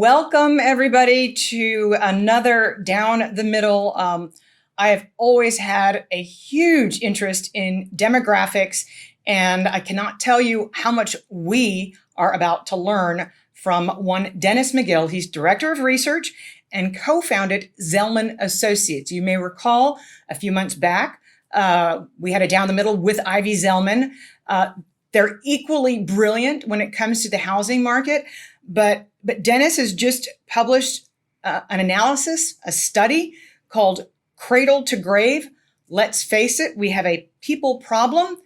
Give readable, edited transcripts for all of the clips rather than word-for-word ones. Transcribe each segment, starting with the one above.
Welcome, everybody, to another Down the Middle. I have always had a huge interest in demographics, and I cannot tell you how much we are about to learn from one Dennis McGill. He's Director of Research and co-founded Zelman Associates. You may recall a few months back, we had a Down the Middle with Ivy Zelman. They're equally brilliant when it comes to the housing market, but Dennis has just published an analysis, a study called Cradle to Grave. Let's face it, we have a people problem.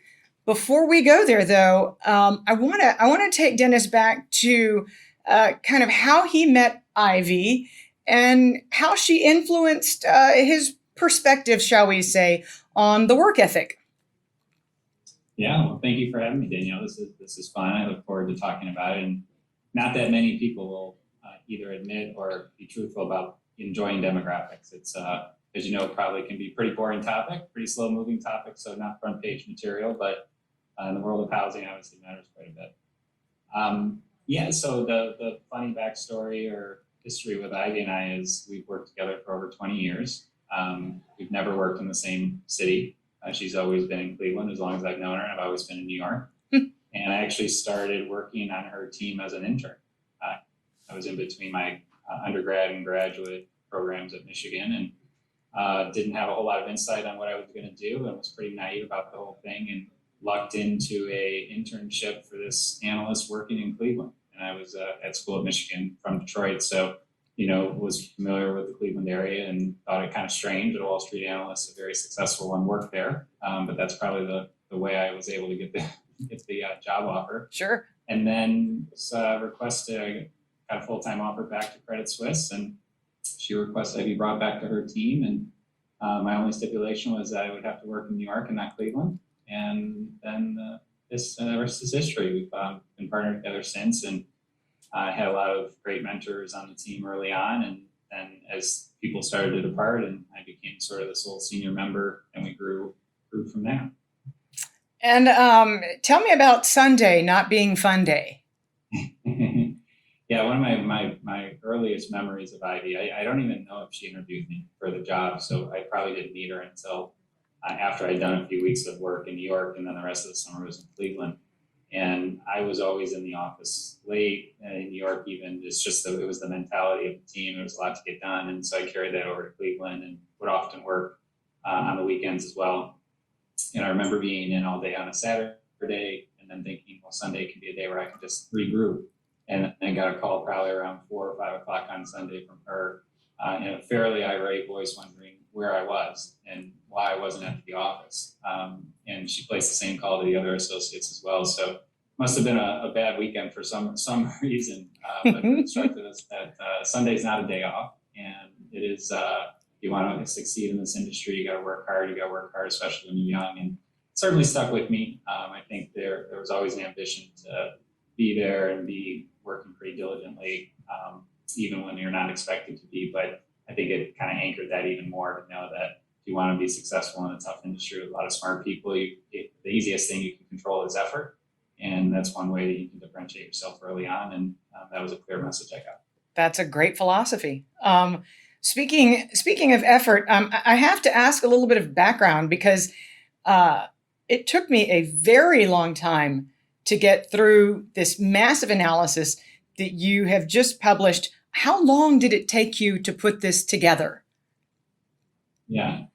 Before we go there, though, I want to take Dennis back to kind of how he met Ivy and how she influenced his perspective, shall we say, on the work ethic. Yeah, well, thank you for having me, Danielle. This is fun. I look forward to talking about it. And not that many people will either admit or be truthful about enjoying demographics. It's, as you know, probably can be a pretty boring topic, pretty slow moving topic, so not front page material, but in the world of housing, obviously matters quite a bit. So the funny backstory or history with Ivy and I is we've worked together for over 20 years. We've never worked in the same city. She's always been in Cleveland as long as I've known her, and I've always been in New York. And I actually started working on her team as an intern. I was in between my undergrad and graduate programs at Michigan, and didn't have a whole lot of insight on what I was going to do, and was pretty naive about the whole thing, and lucked into a internship for this analyst working in Cleveland. And I was at school at Michigan from Detroit, so was familiar with the Cleveland area and thought it kind of strange that a Wall Street analyst, a very successful one, worked there. But that's probably the way I was able to get the job offer. Sure. And then requested a kind of full-time offer back to Credit Suisse, and she requested I be brought back to her team. And my only stipulation was that I would have to work in New York and not Cleveland. And then the rest is history. We've been partnered together since, and I had a lot of great mentors on the team early on, and then as people started to depart, and I became sort of the sole senior member, and we grew from there. And tell me about Sunday not being fun day. Yeah, one of my earliest memories of Ivy, I don't even know if she interviewed me for the job, so I probably didn't meet her until after I'd done a few weeks of work in New York, and then the rest of the summer was in Cleveland. And I was always in the office late in New York, even. It's just that it was the mentality of the team. There was a lot to get done. And so I carried that over to Cleveland and would often work on the weekends as well. And I remember being in all day on a Saturday and then thinking, well, Sunday can be a day where I can just regroup. And I got a call probably around 4 or 5 o'clock on Sunday from her in a fairly irate voice wondering where I was and why I wasn't at the office. And she placed the same call to the other associates as well. So it must have been a bad weekend for some reason. But it instructed us that Sunday's not a day off. And it is, if you want to succeed in this industry, you got to work hard. You got to work hard, especially when you're young. And it certainly stuck with me. I think there was always an ambition to be there and be working pretty diligently, even when you're not expected to be. But I think it kind of anchored that even more to know that if you want to be successful in a tough industry with a lot of smart people, the easiest thing you can control is effort. And that's one way that you can differentiate yourself early on. And that was a clear message I got. That's a great philosophy. Speaking of effort, I have to ask a little bit of background because it took me a very long time to get through this massive analysis that you have just published. How long did it take you to put this together? Yeah.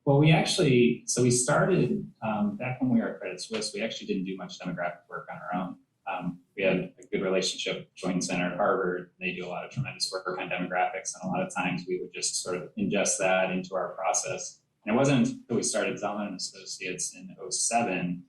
Well, we started back when we were at Credit Suisse. We actually didn't do much demographic work on our own. We had a good relationship with Joint Center at Harvard. They do a lot of tremendous work on demographics, and a lot of times we would just sort of ingest that into our process. And it wasn't until we started Zelman Associates in 2007,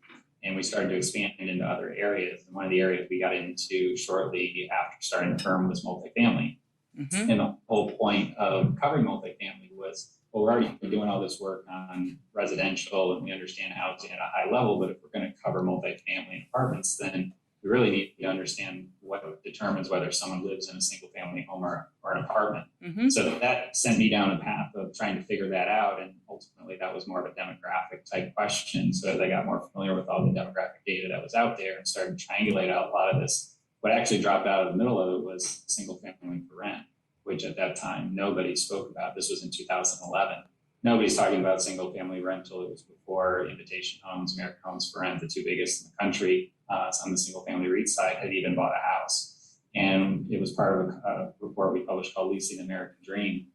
and we started to expand into other areas. And one of the areas we got into shortly after starting the firm was multifamily. Mm-hmm. And the whole point of covering multifamily was, well, we're already doing all this work on residential and we understand housing at a high level, but if we're going to cover multifamily and apartments, then we really need to understand what determines whether someone lives in a single family home or an apartment. Mm-hmm. So that sent me down a path of trying to figure that out. And ultimately that was more of a demographic type question. So as I got more familiar with all the demographic data that was out there and started to triangulate out a lot of this What actually dropped out of the middle of it was single family for rent, which at that time nobody spoke about. This was in 2011. Nobody's talking about single family rental. It was before Invitation Homes, American Homes for Rent, the two biggest in the country, on the single family REIT side, had even bought a house. And it was part of a report we published called Leasing the American Dream,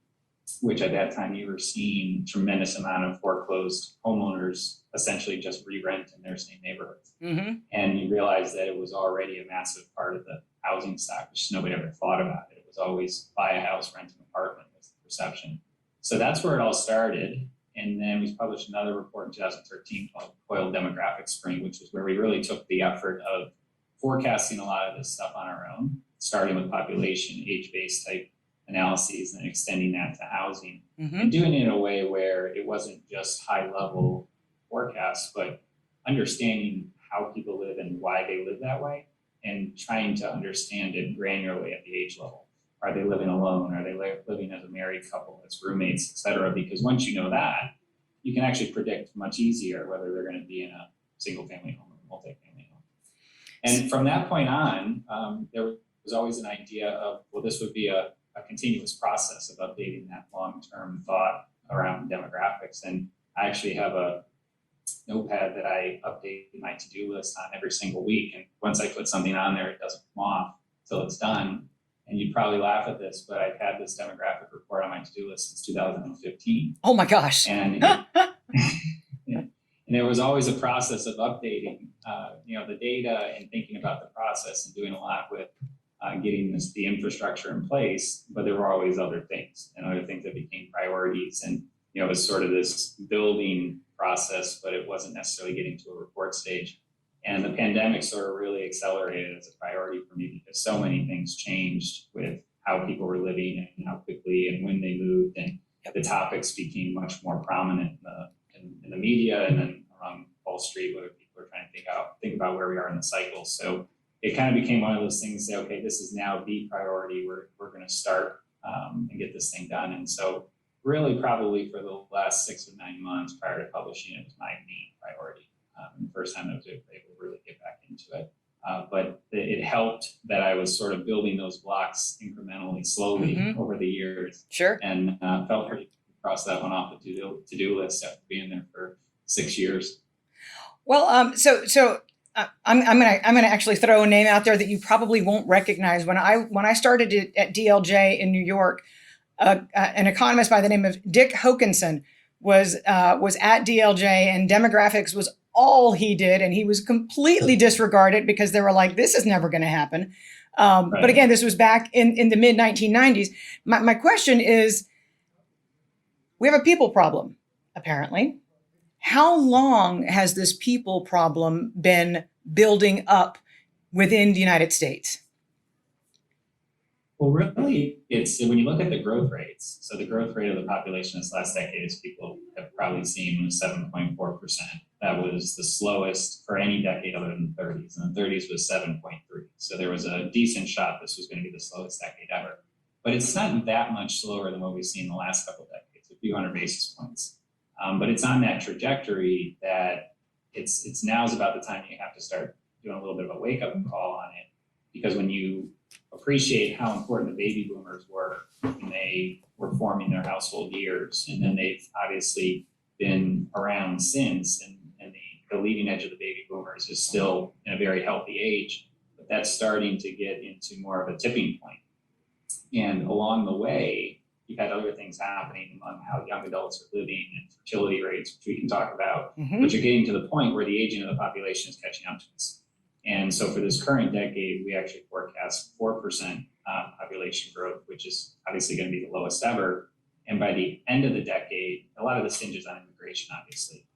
which at that time you were seeing tremendous amount of foreclosed homeowners essentially just re-rent in their same neighborhoods. And you realize that it was already a massive part of the housing stock, which nobody ever thought about it. It was always buy a house, rent an apartment was the perception. So that's where it all started. And then we published another report in 2013 called Quill Demographic Spring, which was where we really took the effort of forecasting a lot of this stuff on our own, starting with population, age-based type analyses and extending that to housing, and doing it in a way where it wasn't just high-level forecasts, but understanding how people live and why they live that way, and trying to understand it granularly at the age level. Are they living alone? Are they living as a married couple, as roommates, et cetera? Because once you know that, you can actually predict much easier whether they're going to be in a single-family home or a multi-family home. And from that point on, there was always an idea of, well, this would be a continuous process of updating that long-term thought around demographics. And I actually have a notepad that I update my to-do list on every single week. And once I put something on there, it doesn't come off until it's done. And you'd probably laugh at this, but I've had this demographic report on my to-do list since 2015. Oh my gosh. And, and there was always a process of updating, the data and thinking about the process and doing a lot with getting the infrastructure in place, but there were always other things that became priorities. And, it was sort of this building process, but it wasn't necessarily getting to a report stage. And the pandemic sort of really accelerated as a priority for me because so many things changed with how people were living and how quickly and when they moved. And the topics became much more prominent in the media and then around Wall Street, where people are trying to think about where we are in the cycle. So it kind of became one of those things, say, okay, this is now the priority. We're going to start and get this thing done. And so really probably for the last 6 or 9 months prior to publishing, it was my main priority. The first time I was able to really get back into it. But it helped that I was sort of building those blocks incrementally, slowly over the years. Sure. And felt pretty to cross that one off the to-do list after being there for 6 years. Well, I'm gonna actually throw a name out there that you probably won't recognize. When I started at DLJ in New York, an economist by the name of Dick Hokanson was at DLJ, and demographics was all he did, and he was completely disregarded because they were like, this is never going to happen. Right. But again, this was back in the mid 1990s. My question is, we have a people problem, apparently. How long has this people problem been building up within the United States? Well, really, it's when you look at the growth rates. So the growth rate of the population this last decade, as people have probably seen, was 7.4%. That was the slowest for any decade other than the 30s. And the 30s was 7.3. So there was a decent shot this was going to be the slowest decade ever. But it's not that much slower than what we've seen in the last couple of decades, a few hundred basis points. But it's on that trajectory that it's now's about the time you have to start doing a little bit of a wake-up call on it. Because when you appreciate how important the baby boomers were when they were forming their household years, and then they've obviously been around since, and the leading edge of the baby boomers is still in a very healthy age, but that's starting to get into more of a tipping point. And along the way, you've had other things happening among how young adults are living and fertility rates, which we can talk about, but you're getting to the point where the aging of the population is catching up to us. And so for this current decade, we actually forecast 4% population growth, which is obviously going to be the lowest ever. And by the end of the decade, a lot of this hinges on immigration, obviously.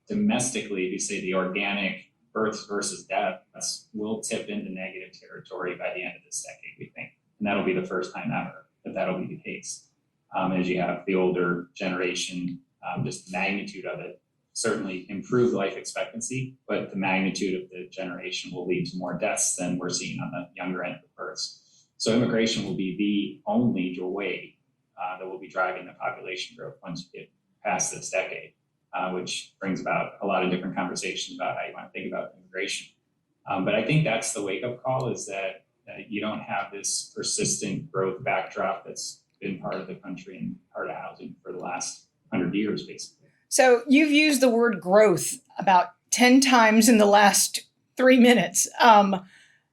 Domestically, if you say the organic births versus deaths will tip into negative territory by the end of this decade, we think. And that'll be the first time ever that that'll be the case. As you have the older generation, just the magnitude of it certainly improve life expectancy, but the magnitude of the generation will lead to more deaths than we're seeing on the younger end of births. So immigration will be the only way that will be driving the population growth once you get past this decade, which brings about a lot of different conversations about how you want to think about immigration. But I think that's the wake-up call, is that you don't have this persistent growth backdrop that's been part of the country and part of housing for the last 100 years, basically. So you've used the word growth about 10 times in the last 3 minutes.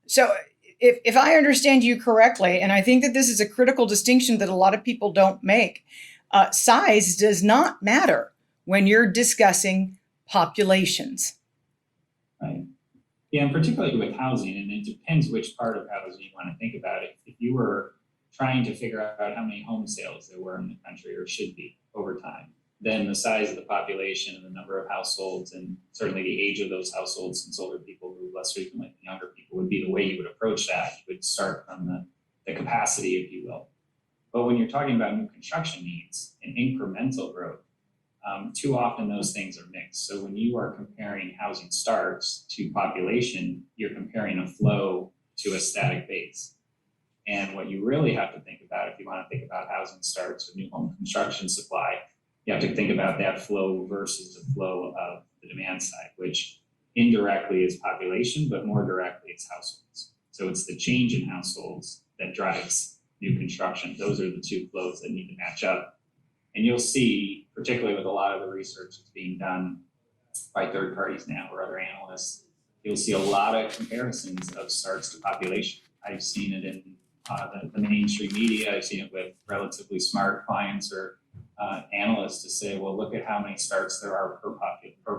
So if I understand you correctly, and I think that this is a critical distinction that a lot of people don't make, size does not matter when you're discussing populations. Right. Yeah, and particularly with housing, and it depends which part of housing you want to think about. If you were trying to figure out how many home sales there were in the country, or should be, over time, then the size of the population and the number of households, and certainly the age of those households, since older people move less frequently than younger people, would be the way you would approach that. You would start from the capacity, if you will. But when you're talking about new construction needs and incremental growth, too often those things are mixed. So when you are comparing housing starts to population, you're comparing a flow to a static base. And what you really have to think about, if you want to think about housing starts or new home construction supply, you have to think about that flow versus the flow of the demand side, which indirectly is population, but more directly it's households. So it's the change in households that drives new construction. Those are the two flows that need to match up. And you'll see, particularly with a lot of the research that's being done by third parties now or other analysts, you'll see a lot of comparisons of starts to population. I've seen it in the mainstream media. I've seen it with relatively smart clients or analysts to say, well, look at how many starts there are per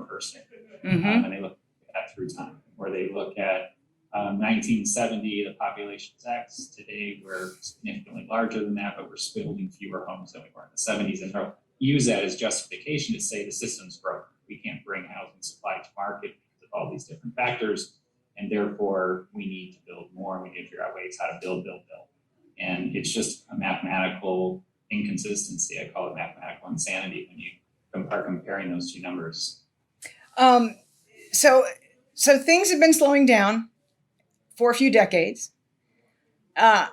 person. And they look at that through time. Or they look at 1970, the population is X. Today, we're significantly larger than that, but we're building fewer homes than we were in the 70s. And they'll use that as justification to say the system's broken. We can't bring housing supply to market because of all these different factors. And therefore, we need to build more, and we need to figure out ways how to build. And it's just a mathematical inconsistency. I call it mathematical insanity when you are comparing those two numbers. So things have been slowing down for a few decades. And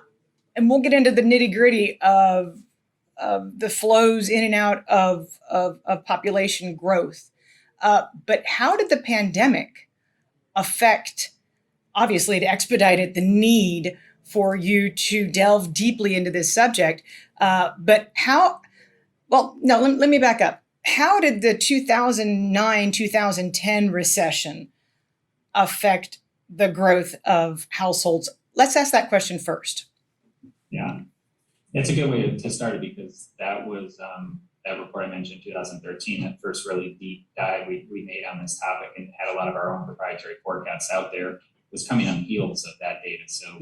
we'll get into the nitty-gritty of the flows in and out of population growth. But how did the pandemic affect, obviously it expedited the need for you to delve deeply into this subject, but let me back up. How did the 2009-2010 recession affect the growth of households? Let's ask that question first. Yeah, it's a good way to start it, because that was that report I mentioned in 2013, that first really deep dive we made on this topic, and had a lot of our own proprietary forecasts out there, was coming on the heels of that data. So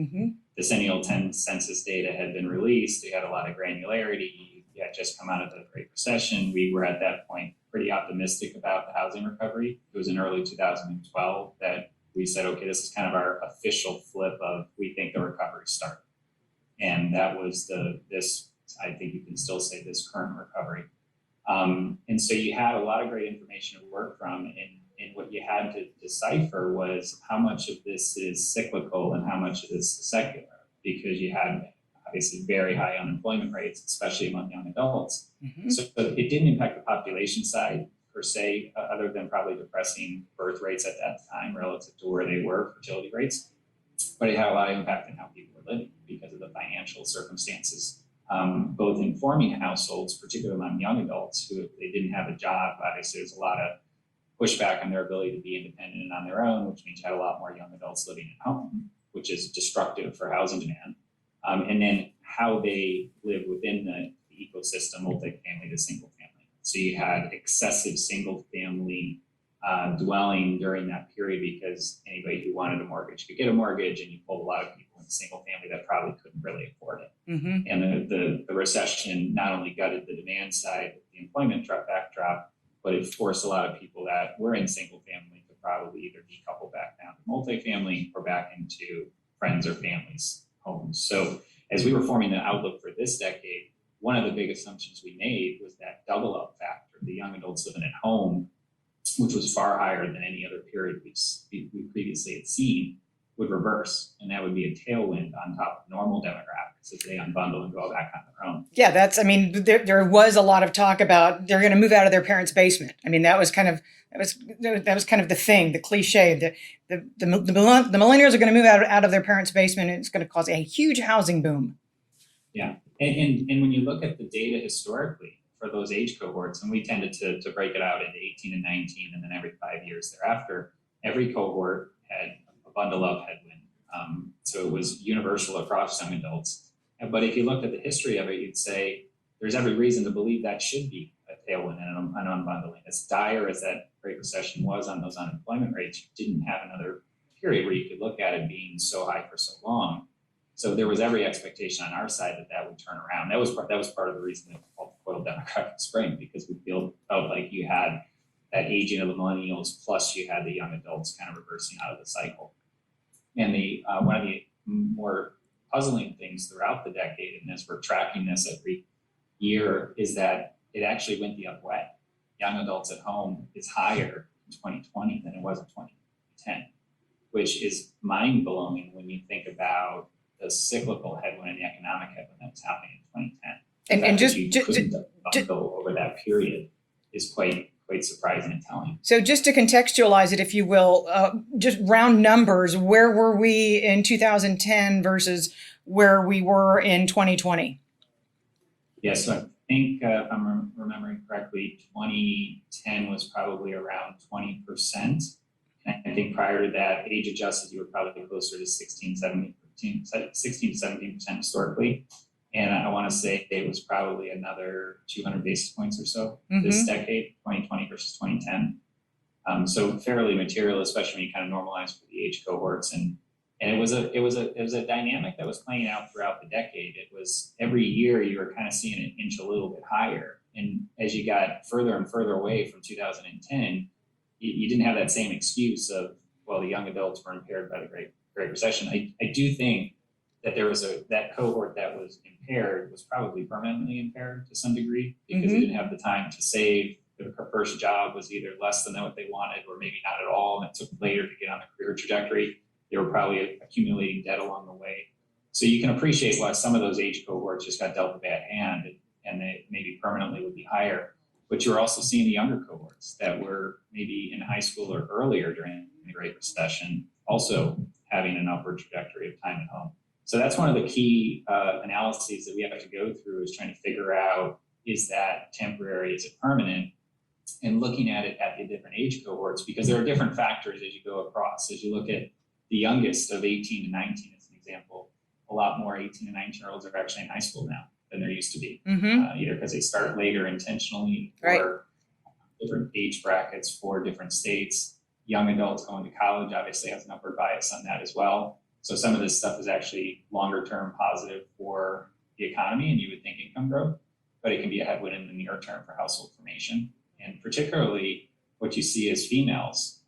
decennial 10 census data had been released. They had a lot of granularity. We had just come out of the Great Recession. We were at that point pretty optimistic about the housing recovery. It was in early 2012 that we said, okay, this is kind of our official flip of, we think the recovery started. And that was I think you can still say, this current recovery. And so you had a lot of great information to work from, and what you had to decipher was how much of this is cyclical and how much of this is secular, because you had obviously very high unemployment rates, especially among young adults. So it didn't impact the population side per se, other than probably depressing birth rates at that time relative to where they were, fertility rates. But it had a lot of impact on how people were living because of the financial circumstances, both in forming households, particularly among young adults who, if they didn't have a job, obviously there's a lot of pushback on their ability to be independent and on their own, which means you had a lot more young adults living at home, which is destructive for housing demand. And then how they live within the ecosystem, multifamily to single family. So you had excessive single family dwelling during that period, because anybody who wanted a mortgage could get a mortgage, and you pulled a lot of people in single family that probably couldn't really afford it. And the recession not only gutted the demand side, the employment backdrop, but it forced a lot of people that were in single family to probably either decouple back down to multifamily or back into friends or families' homes. So as we were forming the outlook for this decade, one of the big assumptions we made was that double up factor, the young adults living at home, which was far higher than any other period we previously had seen. would reverse, and that would be a tailwind on top of normal demographics as they unbundle and go back on their own. Yeah, there was a lot of talk about they're going to move out of their parents' basement. I mean, that was kind of the thing, the cliche. The millennials are going to move out of their parents' basement, and it's going to cause a huge housing boom. Yeah, and when you look at the data historically for those age cohorts, and we tended to break it out into 18 and 19, and then every 5 years thereafter, every cohort had a bundle up headwind. So it was universal across young adults. But if you looked at the history of it, you'd say there's every reason to believe that should be a tailwind and an unbundling. As dire as that Great Recession was on those unemployment rates, you didn't have another period where you could look at it being so high for so long. So there was every expectation on our side that would turn around. That was part of the reason that called the Quill demographic spring, because we felt like you had that aging of the millennials, plus you had the young adults kind of reversing out of the cycle. And one of the more puzzling things throughout the decade, and as we're tracking this every year, is that it actually went the other way. Young adults at home is higher in 2020 than it was in 2010, which is mind-blowing when you think about the cyclical headwind and the economic headwind that was happening in 2010. And just bundle over that period is quite surprising and telling. So just to contextualize it, if you will, just round numbers, where were we in 2010 versus where we were in 2020? Yeah, so I think if I'm remembering correctly, 2010 was probably around 20%. And I think prior to that, age adjusted, you were probably closer to 16 to 17% historically. And I want to say it was probably another 200 basis points or so this decade, 2020 versus 2010. So fairly material, especially when you kind of normalize for the age cohorts. And it was a dynamic that was playing out throughout the decade. It was every year you were kind of seeing it inch a little bit higher. And as you got further and further away from 2010, you didn't have that same excuse of, well, the young adults were impaired by the Great Recession. I do think that there was that cohort that was impaired was probably permanently impaired to some degree, because they didn't have the time to save. Their first job was either less than what they wanted or maybe not at all, and it took later to get on the career trajectory. They were probably accumulating debt along the way. So you can appreciate why some of those age cohorts just got dealt a bad hand, and they maybe permanently would be higher. But you're also seeing the younger cohorts that were maybe in high school or earlier during the Great Recession also having an upward trajectory of time at home. So that's one of the key analyses that we have to go through, is trying to figure out, is that temporary, is it permanent? And looking at it at the different age cohorts, because there are different factors as you go across. As you look at the youngest of 18 to 19 as an example, a lot more 18 and 19-year-olds are actually in high school now than there used to be, either because they start later intentionally, or different age brackets for different states. Young adults going to college obviously has an upward bias on that as well. So some of this stuff is actually longer term positive for the economy, and you would think income growth, but it can be a headwind in the near term for household formation. And particularly what you see is females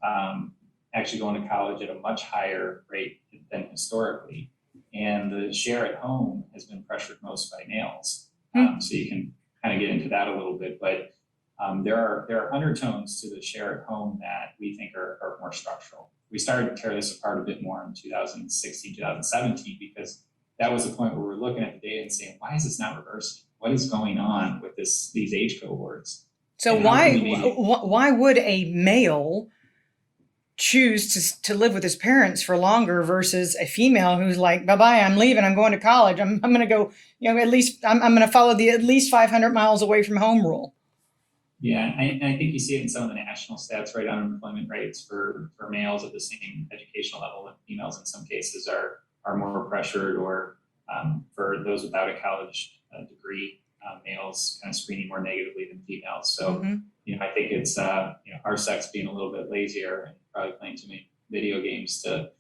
actually going to college at a much higher rate than historically. And the share at home has been pressured most by males. So you can kind of get into that a little bit, but there are undertones to the share at home that we think are more structural. We started to tear this apart a bit more in 2016, 2017, because that was the point where we're looking at the data and saying, why is this not reversing? What is going on with these age cohorts? So why would a male choose to live with his parents for longer versus a female who's like, bye-bye, I'm leaving, I'm going to college, I'm going to go, at least I'm going to follow the at least 500 miles away from home rule? Yeah, I think you see it in some of the national stats, right? Unemployment rates for males at the same educational level, and females in some cases are more pressured, or for those without a college degree, males kind of screening more negatively than females. So, I think it's our sex being a little bit lazier and probably playing too many video games to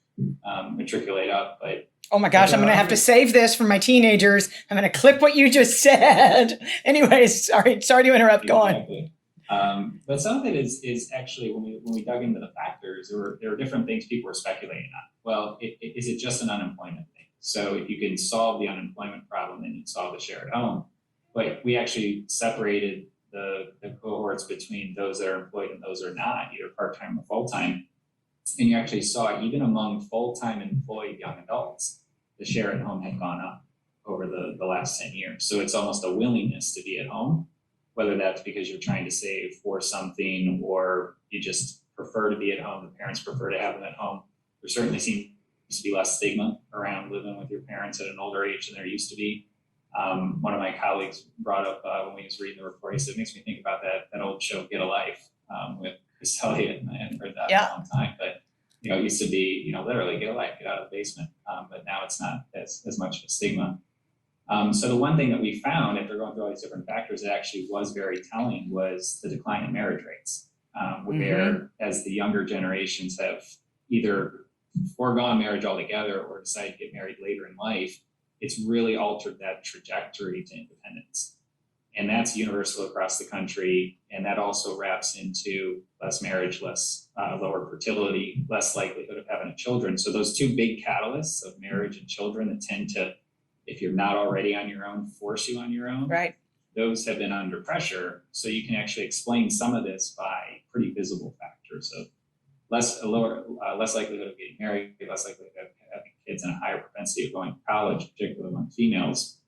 matriculate up. But oh my gosh, I'm going to have to save this for my teenagers. I'm going to clip what you just said. Anyways, sorry to interrupt. Go on. But some of it is actually, when we dug into the factors, there were different things people were speculating on. Well, is it just an unemployment thing? So if you can solve the unemployment problem, then you'd solve the share at home. But we actually separated the cohorts between those that are employed and those that are not, either part-time or full-time. And you actually saw, even among full-time employed young adults, the share at home had gone up over the last 10 years. So it's almost a willingness to be at home, whether that's because you're trying to save for something or you just prefer to be at home, the parents prefer to have them at home. There certainly seems to be less stigma around living with your parents at an older age than there used to be. One of my colleagues brought up when we was reading the report, he said, it makes me think about that old show, Get a Life, with Chris Elliott, and I hadn't heard that in a long time, but it used to be, literally get a life, get out of the basement, but now it's not as much of a stigma. So the one thing that we found after going through all these different factors that actually was very telling was the decline in marriage rates, where as the younger generations have either foregone marriage altogether or decided to get married later in life, it's really altered that trajectory to independence. And that's universal across the country. And that also wraps into less marriage, lower fertility, less likelihood of having children. So those two big catalysts of marriage and children that tend to, if you're not already on your own, force you on your own. Right. Those have been under pressure. So you can actually explain some of this by pretty visible factors of less likelihood of getting married, less likelihood of having kids, and a higher propensity of going to college, particularly among females,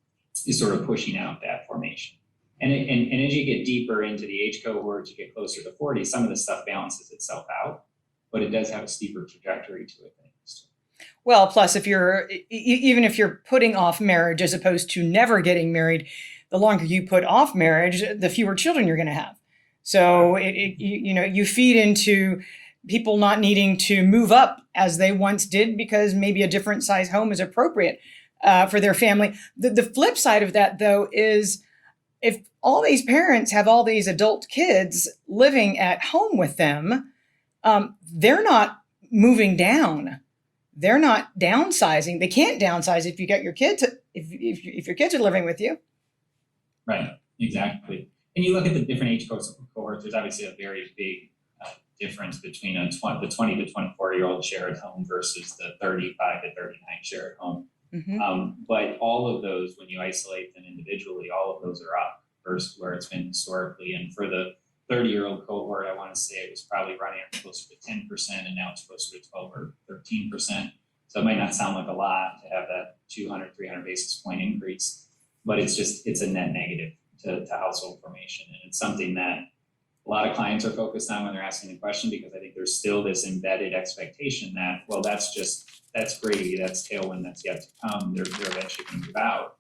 is sort of pushing out that formation. And as you get deeper into the age cohorts, you get closer to 40, some of the stuff balances itself out, but it does have a steeper trajectory to it than it used to. Well, plus even if you're putting off marriage as opposed to never getting married, the longer you put off marriage, the fewer children you're going to have. So you feed into people not needing to move up as they once did because maybe a different size home is appropriate for their family. The flip side of that, though, is if all these parents have all these adult kids living at home with them, they're not moving down. They're not downsizing. They can't downsize if you got your kids, if your kids are living with you. Right, exactly. And you look at the different age cohorts, there's obviously a very big difference between the 20 to 24-year-old share at home versus the 35 to 39 share at home. But all of those, when you isolate them individually, all of those are up versus where it's been historically. And for the 30-year-old cohort, I want to say it was probably running closer to 10%, and now it's closer to 12 or 13%. So it might not sound like a lot to have that 200, 300 basis point increase, but it's a net negative to household formation. And it's something that a lot of clients are focused on when they're asking the question, because I think there's still this embedded expectation that, well, that's gravy, that's tailwind, that's yet to come. They're eventually going to move out.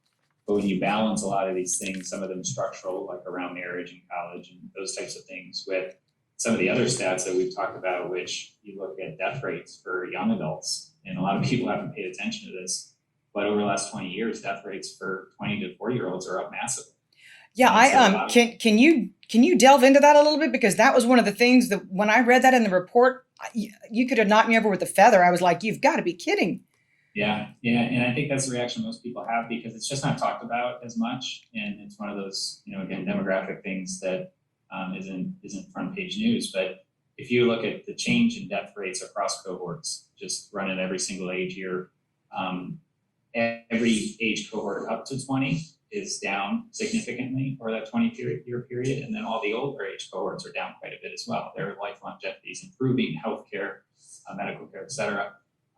But when you balance a lot of these things, some of them structural, like around marriage and college and those types of things, with some of the other stats that we've talked about, which you look at death rates for young adults, and a lot of people haven't paid attention to this, but over the last 20 years, death rates for 20 to 40-year-olds are up massively. Yeah, can you delve into that a little bit? Because that was one of the things that when I read that in the report, you could have knocked me over with a feather. I was like, you've got to be kidding. Yeah. And I think that's the reaction most people have, because it's just not talked about as much. And it's one of those, again, demographic things that isn't front page news. But if you look at the change in death rates across cohorts, just running every single age year, every age cohort up to 20 is down significantly over that 20-year period. And then all the older age cohorts are down quite a bit as well. Their life longevity is improving, healthcare, medical care, et cetera.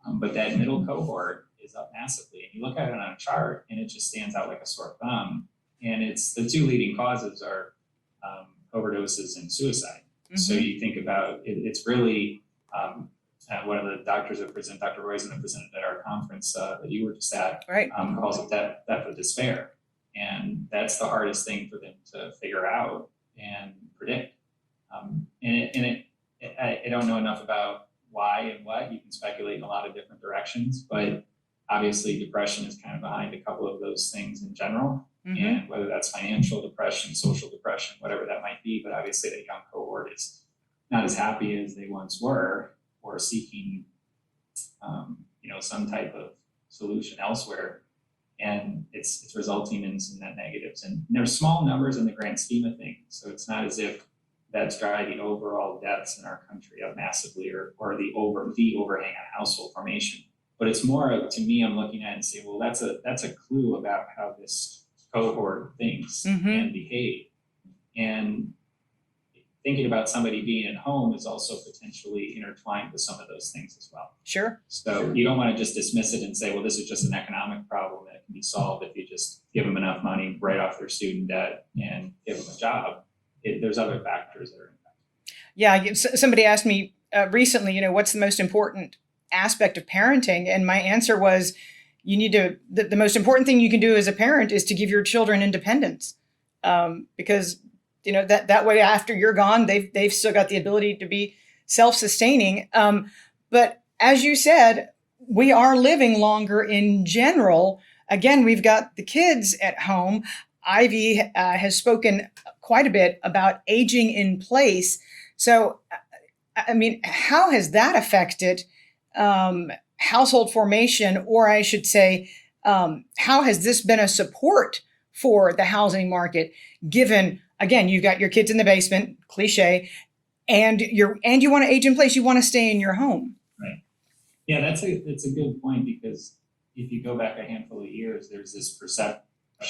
But that middle cohort is up massively. And you look at it on a chart and it just stands out like a sore thumb. And it's the two leading causes are overdoses and suicide. So you think about it, it's really one of the doctors that present, Dr. Roizen, that presented at our conference that you were just at, calls it death of despair. And that's the hardest thing for them to figure out and predict. I don't know enough about why and what. You can speculate in a lot of different directions, but obviously depression is kind of behind a couple of those things in general. And whether that's financial depression, social depression, whatever that might be, but obviously the young cohort is not as happy as they once were, or seeking, some type of solution elsewhere. And it's resulting in some net negatives. And there's small numbers in the grand scheme of things. So it's not as if that's driving overall deaths in our country up massively, or the overhang on household formation. But it's more of, to me, I'm looking at it and saying, well, that's a clue about how this cohort thinks and behave. And thinking about somebody being at home is also potentially intertwined with some of those things as well. Sure. So you don't want to just dismiss it and say, well, this is just an economic problem that can be solved if you just give them enough money, write off their student debt, and give them a job. There's other factors that are impacted. Yeah, somebody asked me recently, what's the most important aspect of parenting? And my answer was, you need to, the most important thing you can do as a parent is to give your children independence. Because, that way after you're gone, they've still got the ability to be self-sustaining. But as you said, we are living longer in general. Again, we've got the kids at home. Ivy has spoken quite a bit about aging in place. So, I mean, how has that affected household formation? Or I should say, how has this been a support for the housing market, given, again, you've got your kids in the basement, cliche, and you want to age in place, you want to stay in your home. Right. Yeah, that's a good point, because if you go back a handful of years, there's this perception,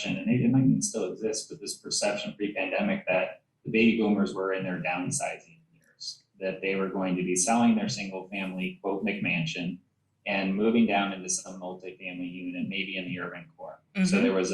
and it might even still exist, but this perception pre-pandemic that the baby boomers were in their downsizing years, that they were going to be selling their single family, quote, McMansion, and moving down into some multifamily unit, maybe in the urban core. Mm-hmm. So there was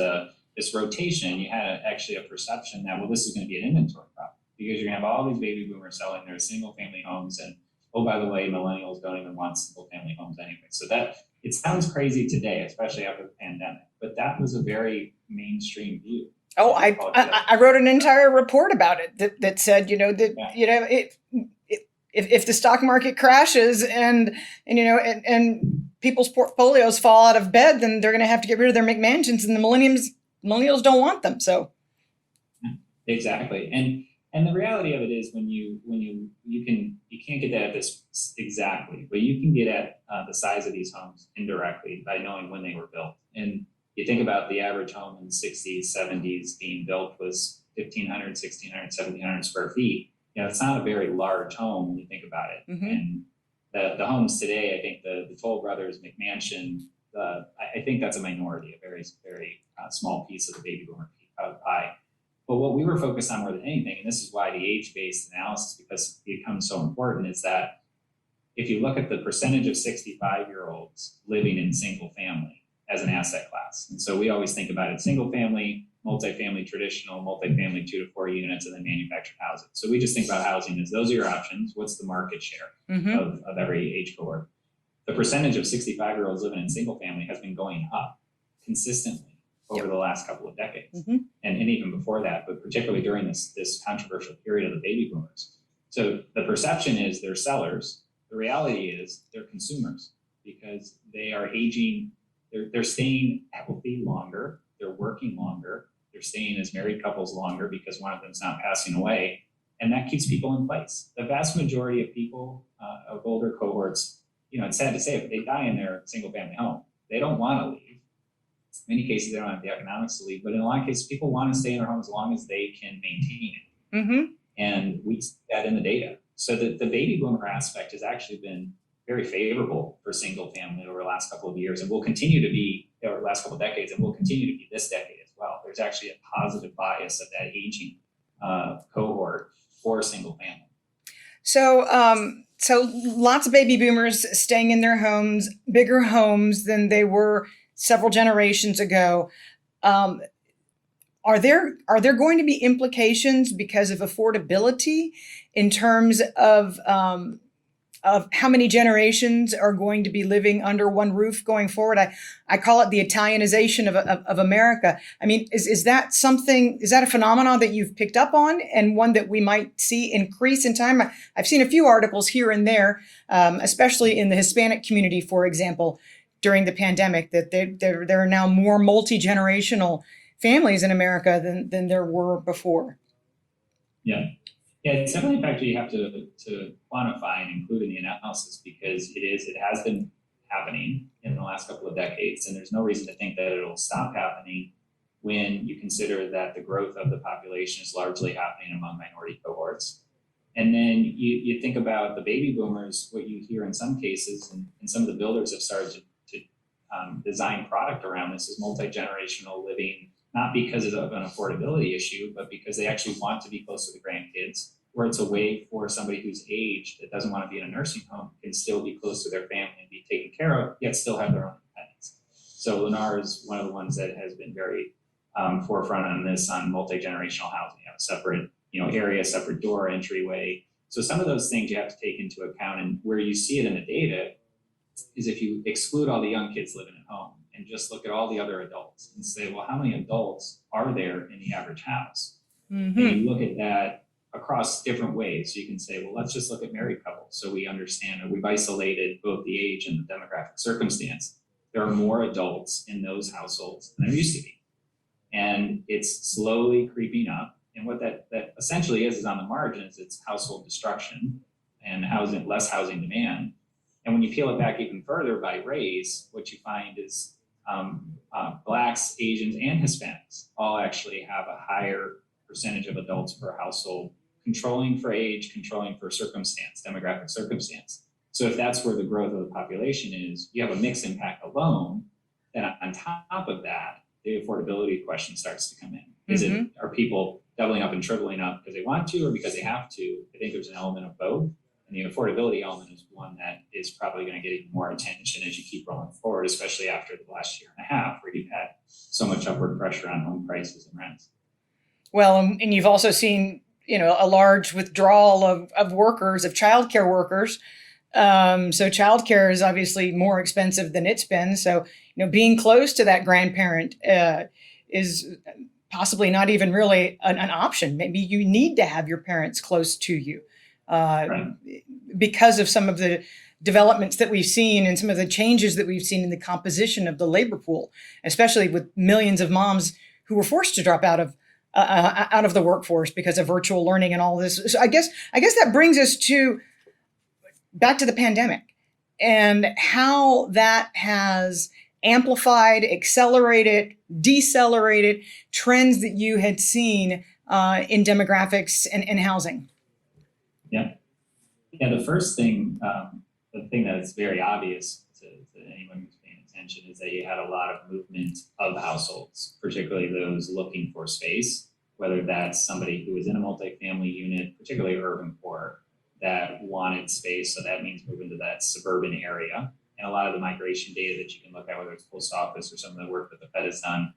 this rotation. You had actually a perception that, well, this is going to be an inventory problem, because you're going to have all these baby boomers selling their single family homes, and oh, by the way, millennials don't even want single family homes anyway. So that, it sounds crazy today, especially after the pandemic, but that was a very mainstream view. Oh, I wrote an entire report about it that said, if the stock market crashes and people's portfolios fall out of bed, then they're going to have to get rid of their McMansions, and the millennials don't want them. So exactly. And the reality of it is, when you can't get that at this exactly, but you can get at the size of these homes indirectly by knowing when they were built. And you think about the average home in the 60s, 70s being built was 1,500, 1,600, 1,700 square feet. It's not a very large home when you think about it. Mm-hmm. And the homes today, I think the Toll Brothers McMansion, I think that's a minority, a very, very small piece of the baby boomer pie. But what we were focused on more than anything, and this is why the age-based analysis becomes so important, is that if you look at the percentage of 65-year-olds living in single family as an asset class, and so we always think about it single family, multifamily, traditional, multifamily 2 to 4 units, and then manufactured housing. So we just think about housing as those are your options. What's the market share mm-hmm. of every age cohort? The percentage of 65-year-olds living in single family has been going up consistently over the last couple of decades, mm-hmm. and even before that, but particularly during this controversial period of the baby boomers. So the perception is they're sellers. The reality is they're consumers, because they are aging. They're staying healthy longer. They're working longer. They're staying as married couples longer because one of them's not passing away, and that keeps people in place. The vast majority of people of older cohorts, it's sad to say, but they die in their single family home. They don't want to leave. In many cases, they don't have the economics to leave, but in a lot of cases, people want to stay in their homes as long as they can maintain it. Mm-hmm. And we see that in the data. So the baby boomer aspect has actually been very favorable for single family over the last couple of years, and will continue to be over the last couple of decades, and will continue to be this decade as well. There's actually a positive bias of that aging cohort for single family. So lots of baby boomers staying in their homes, bigger homes than they were several generations ago. Are there going to be implications because of affordability in terms of how many generations are going to be living under one roof going forward? I call it the Italianization of America. I mean, is that a phenomenon that you've picked up on, and one that we might see increase in time? I've seen a few articles here and there, especially in the Hispanic community, for example, during the pandemic, that there are now more multi-generational families in America than there were before. Yeah, it's definitely a factor you have to quantify and include in the analysis, because it has been happening in the last couple of decades, and there's no reason to think that it'll stop happening when you consider that the growth of the population is largely happening among minority cohorts. And then you think about the baby boomers. What you hear in some cases, and some of the builders have started to design product around this, is multi-generational living, not because of an affordability issue, but because they actually want to be close to the grandkids, where it's a way for somebody who's aged that doesn't want to be in a nursing home can still be close to their family and be taken care of, yet still have their own independence. So Lennar is one of the ones that has been very forefront on this, on multi-generational housing. You have a separate, area, separate door, entryway. So some of those things you have to take into account, and where you see it in the data is if you exclude all the young kids living at home and just look at all the other adults and say, well, how many adults are there in the average house? Mm-hmm. And you look at that across different ways. So you can say, well, let's just look at married couples. So we understand that we've isolated both the age and the demographic circumstance. There are more adults in those households than there used to be. And it's slowly creeping up. And what that essentially is on the margins, it's household destruction and less housing demand. And when you peel it back even further by race, what you find is Blacks, Asians, and Hispanics all actually have a higher percentage of adults per household, controlling for age, controlling for circumstance, demographic circumstance. So if that's where the growth of the population is, you have a mixed impact alone. Then on top of that, the affordability question starts to come in. Are people doubling up and tripling up because they want to or because they have to? I think there's an element of both. And the affordability element is one that is probably going to get even more attention as you keep rolling forward, especially after the last year and a half where you've had so much upward pressure on home prices and rents. Well, and you've also seen, a large withdrawal of workers, of childcare workers. So childcare is obviously more expensive than it's been. So, being close to that grandparent is possibly not even really an option. Maybe you need to have your parents close to you Right. because of some of the developments that we've seen and some of the changes that we've seen in the composition of the labor pool, especially with millions of moms who were forced to drop out of the workforce because of virtual learning and all this. So I guess that brings us back to the pandemic and how that has amplified, accelerated, decelerated trends that you had seen in demographics and housing. Yeah. The first thing, the thing that is very obvious to anyone who's paying attention is that you had a lot of movement of households, particularly those looking for space, whether that's somebody who was in a multifamily unit, particularly urban poor, that wanted space. So that means moving to that suburban area. And a lot of the migration data that you can look at, whether it's post office or some of the work that the Fed has done,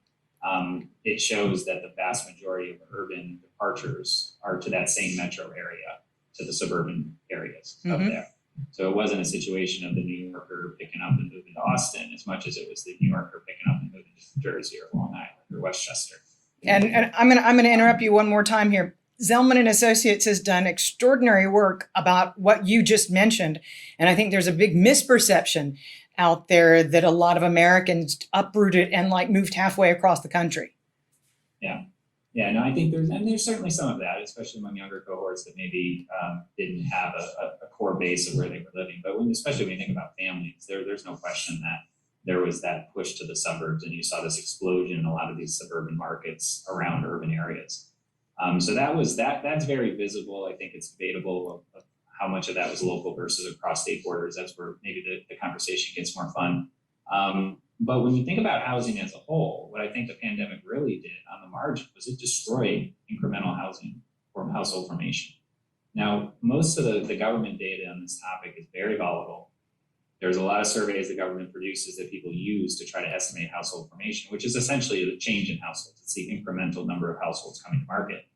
it shows that the vast majority of urban departures are to that same metro area, to the suburban areas up there. So it wasn't a situation of the New Yorker picking up and moving to Austin as much as it was the New Yorker picking up and moving to New Jersey or Long Island or Westchester. And I'm gonna interrupt you one more time here. Zelman and Associates has done extraordinary work about what you just mentioned. And I think there's a big misperception out there that a lot of Americans uprooted and moved halfway across the country. Yeah, no, I think there's certainly some of that, especially among younger cohorts that maybe didn't have a core base of where they were living. But especially when you think about families, there's no question that there was that push to the suburbs, and you saw this explosion in a lot of these suburban markets around urban areas. So that's very visible. I think it's debatable of how much of that was local versus across state borders. That's where maybe the conversation gets more fun. But when you think about housing as a whole, what I think the pandemic really did on the margin was it destroyed incremental housing or household formation. Now, most of the government data on this topic is very volatile. There's a lot of surveys the government produces that people use to try to estimate household formation, which is essentially the change in households. It's the incremental number of households coming to market.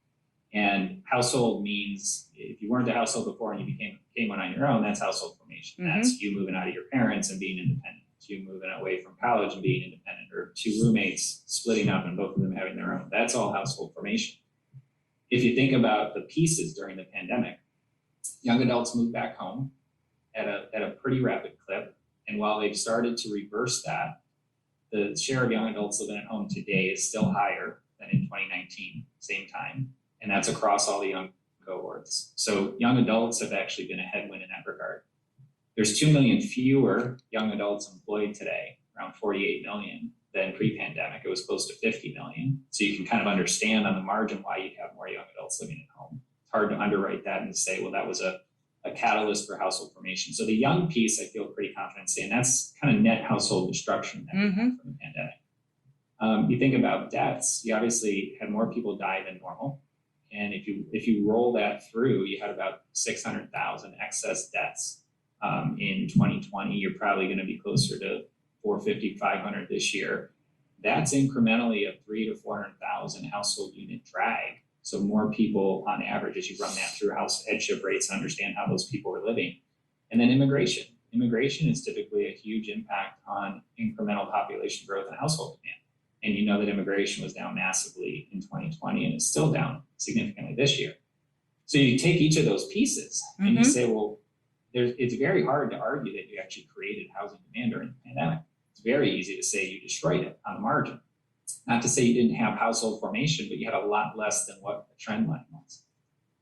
And household means if you weren't a household before and you became one on your own, that's household formation. That's you moving out of your parents and being independent. You moving away from college and being independent, or two roommates splitting up and both of them having their own. That's all household formation. If you think about the pieces during the pandemic, young adults moved back home at a pretty rapid clip. And while they've started to reverse that, the share of young adults living at home today is still higher than in 2019, same time. And that's across all the young cohorts. So young adults have actually been a headwind in that regard. There's 2 million fewer young adults employed today, around 48 million, than pre-pandemic. It was close to 50 million. So you can kind of understand on the margin why you'd have more young adults living at home. It's hard to underwrite that and say, well, that was a catalyst for household formation. So the young piece, I feel pretty confident saying that's kind of net household destruction that we had from the pandemic. You think about deaths, you obviously had more people die than normal And if you roll that through, you had about 600,000 excess deaths in 2020. You're probably going to be closer to 450, 500 this year. That's incrementally a 300,000 to 400,000 household unit drag. So more people on average, as you run that through house headship rates, understand how those people are living. And then immigration. Immigration is typically a huge impact on incremental population growth and household demand. And you know that immigration was down massively in 2020 and is still down significantly this year. So you take each of those pieces and you say, well, it's very hard to argue that you actually created housing demand during the pandemic. It's very easy to say you destroyed it on the margin. Not to say you didn't have household formation, but you had a lot less than what the trend line was.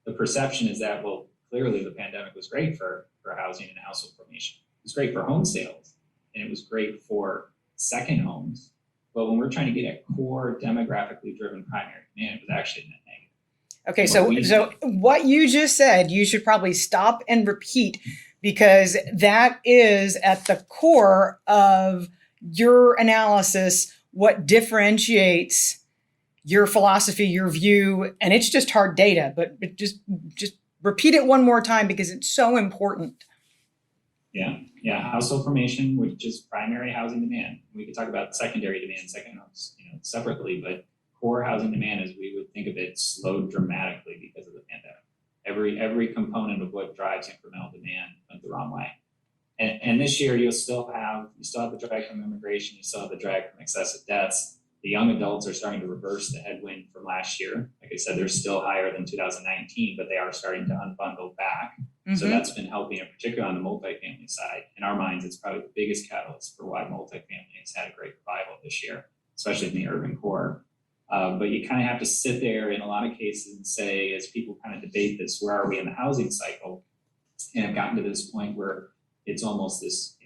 The perception is that, well, clearly the pandemic was great for housing and household formation. It was great for home sales, and it was great for second homes. But when we're trying to get at core demographically driven primary demand, it was actually net negative. Okay, so what you just said, you should probably stop and repeat, because that is at the core of your analysis, what differentiates your philosophy, your view, and it's just hard data, but just repeat it one more time because it's so important. Yeah, household formation, which is primary housing demand. We could talk about secondary demand, second homes, separately, but core housing demand, as we would think of it, slowed dramatically because of the pandemic. Every component of what drives incremental demand went the wrong way. And this year you still have the drag from immigration, you still have the drag from excessive deaths. The young adults are starting to reverse the headwind from last year. Like I said, they're still higher than 2019, but they are starting to unbundle back. So that's been helping, in particular on the multifamily side. In our minds, it's probably the biggest catalyst for why multifamily has had a great revival this year, especially in the urban core. But you kind of have to sit there in a lot of cases and say, as people kind of debate this, where are we in the housing cycle? And have gotten to this point where it's almost this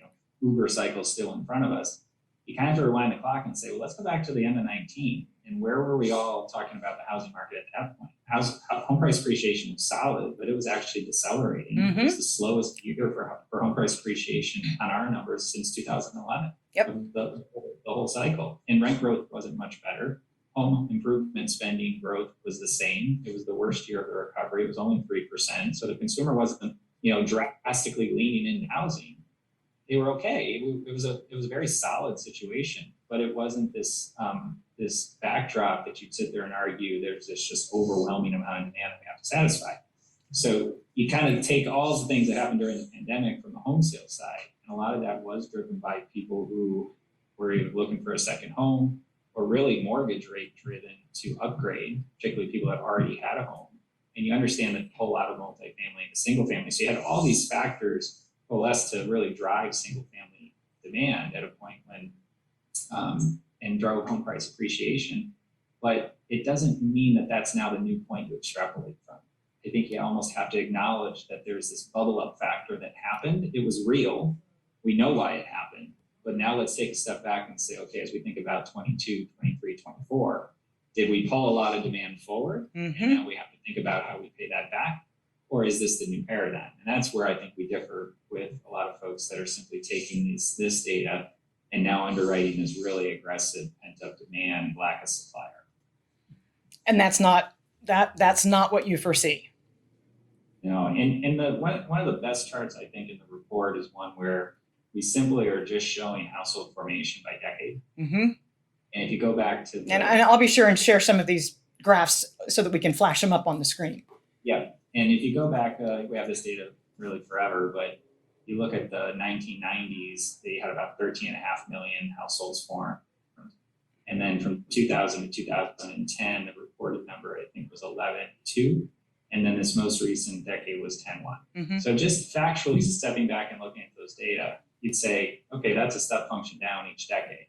Uber cycle still in front of us. You kind of have to rewind the clock and say, well, let's go back to the end of 19. And where were we all talking about the housing market at that point? Home price appreciation was solid, but it was actually decelerating. It was the slowest year for home price appreciation on our numbers since 2011. The whole cycle. And rent growth wasn't much better. Home improvement spending growth was the same. It was the worst year of the recovery. It was only 3%. So the consumer wasn't drastically leaning into housing. They were okay. It was a very solid situation, but it wasn't this this backdrop that you'd sit there and argue there's this just overwhelming amount of demand that we have to satisfy. So you kind of take all the things that happened during the pandemic from the home sales side, and a lot of that was driven by people who were either looking for a second home or really mortgage rate driven to upgrade, particularly people that already had a home. And you understand that pull out of multifamily into single family. So you had all these factors coalesce to really drive single family demand at a point when and drove home price appreciation. But it doesn't mean that that's now the new point to extrapolate from. I think you almost have to acknowledge that there's this bubble up factor that happened. It was real. We know why it happened. But now let's take a step back and say, okay, as we think about 22, 23, 24, did we pull a lot of demand forward? And now we have to think about how we pay that back. Or is this the new paradigm? And that's where I think we differ with a lot of folks that are simply taking this data and now underwriting this really aggressive pent-up demand, lack of supplier. And that's not what you foresee. And one of the best charts I think in the report is one where we simply are just showing household formation by decade. And if you go back to and I'll be sure and share some of these graphs so that we can flash them up on the screen. Yeah. And if you go back, we have this data really forever, but you look at the 1990s, they had about 13.5 million households formed. And then from 2000 to 2010, the reported number, I think, was 11.2. And then this most recent decade was 10.1. So just factually stepping back and looking at those data, you'd say, okay, that's a step function down each decade.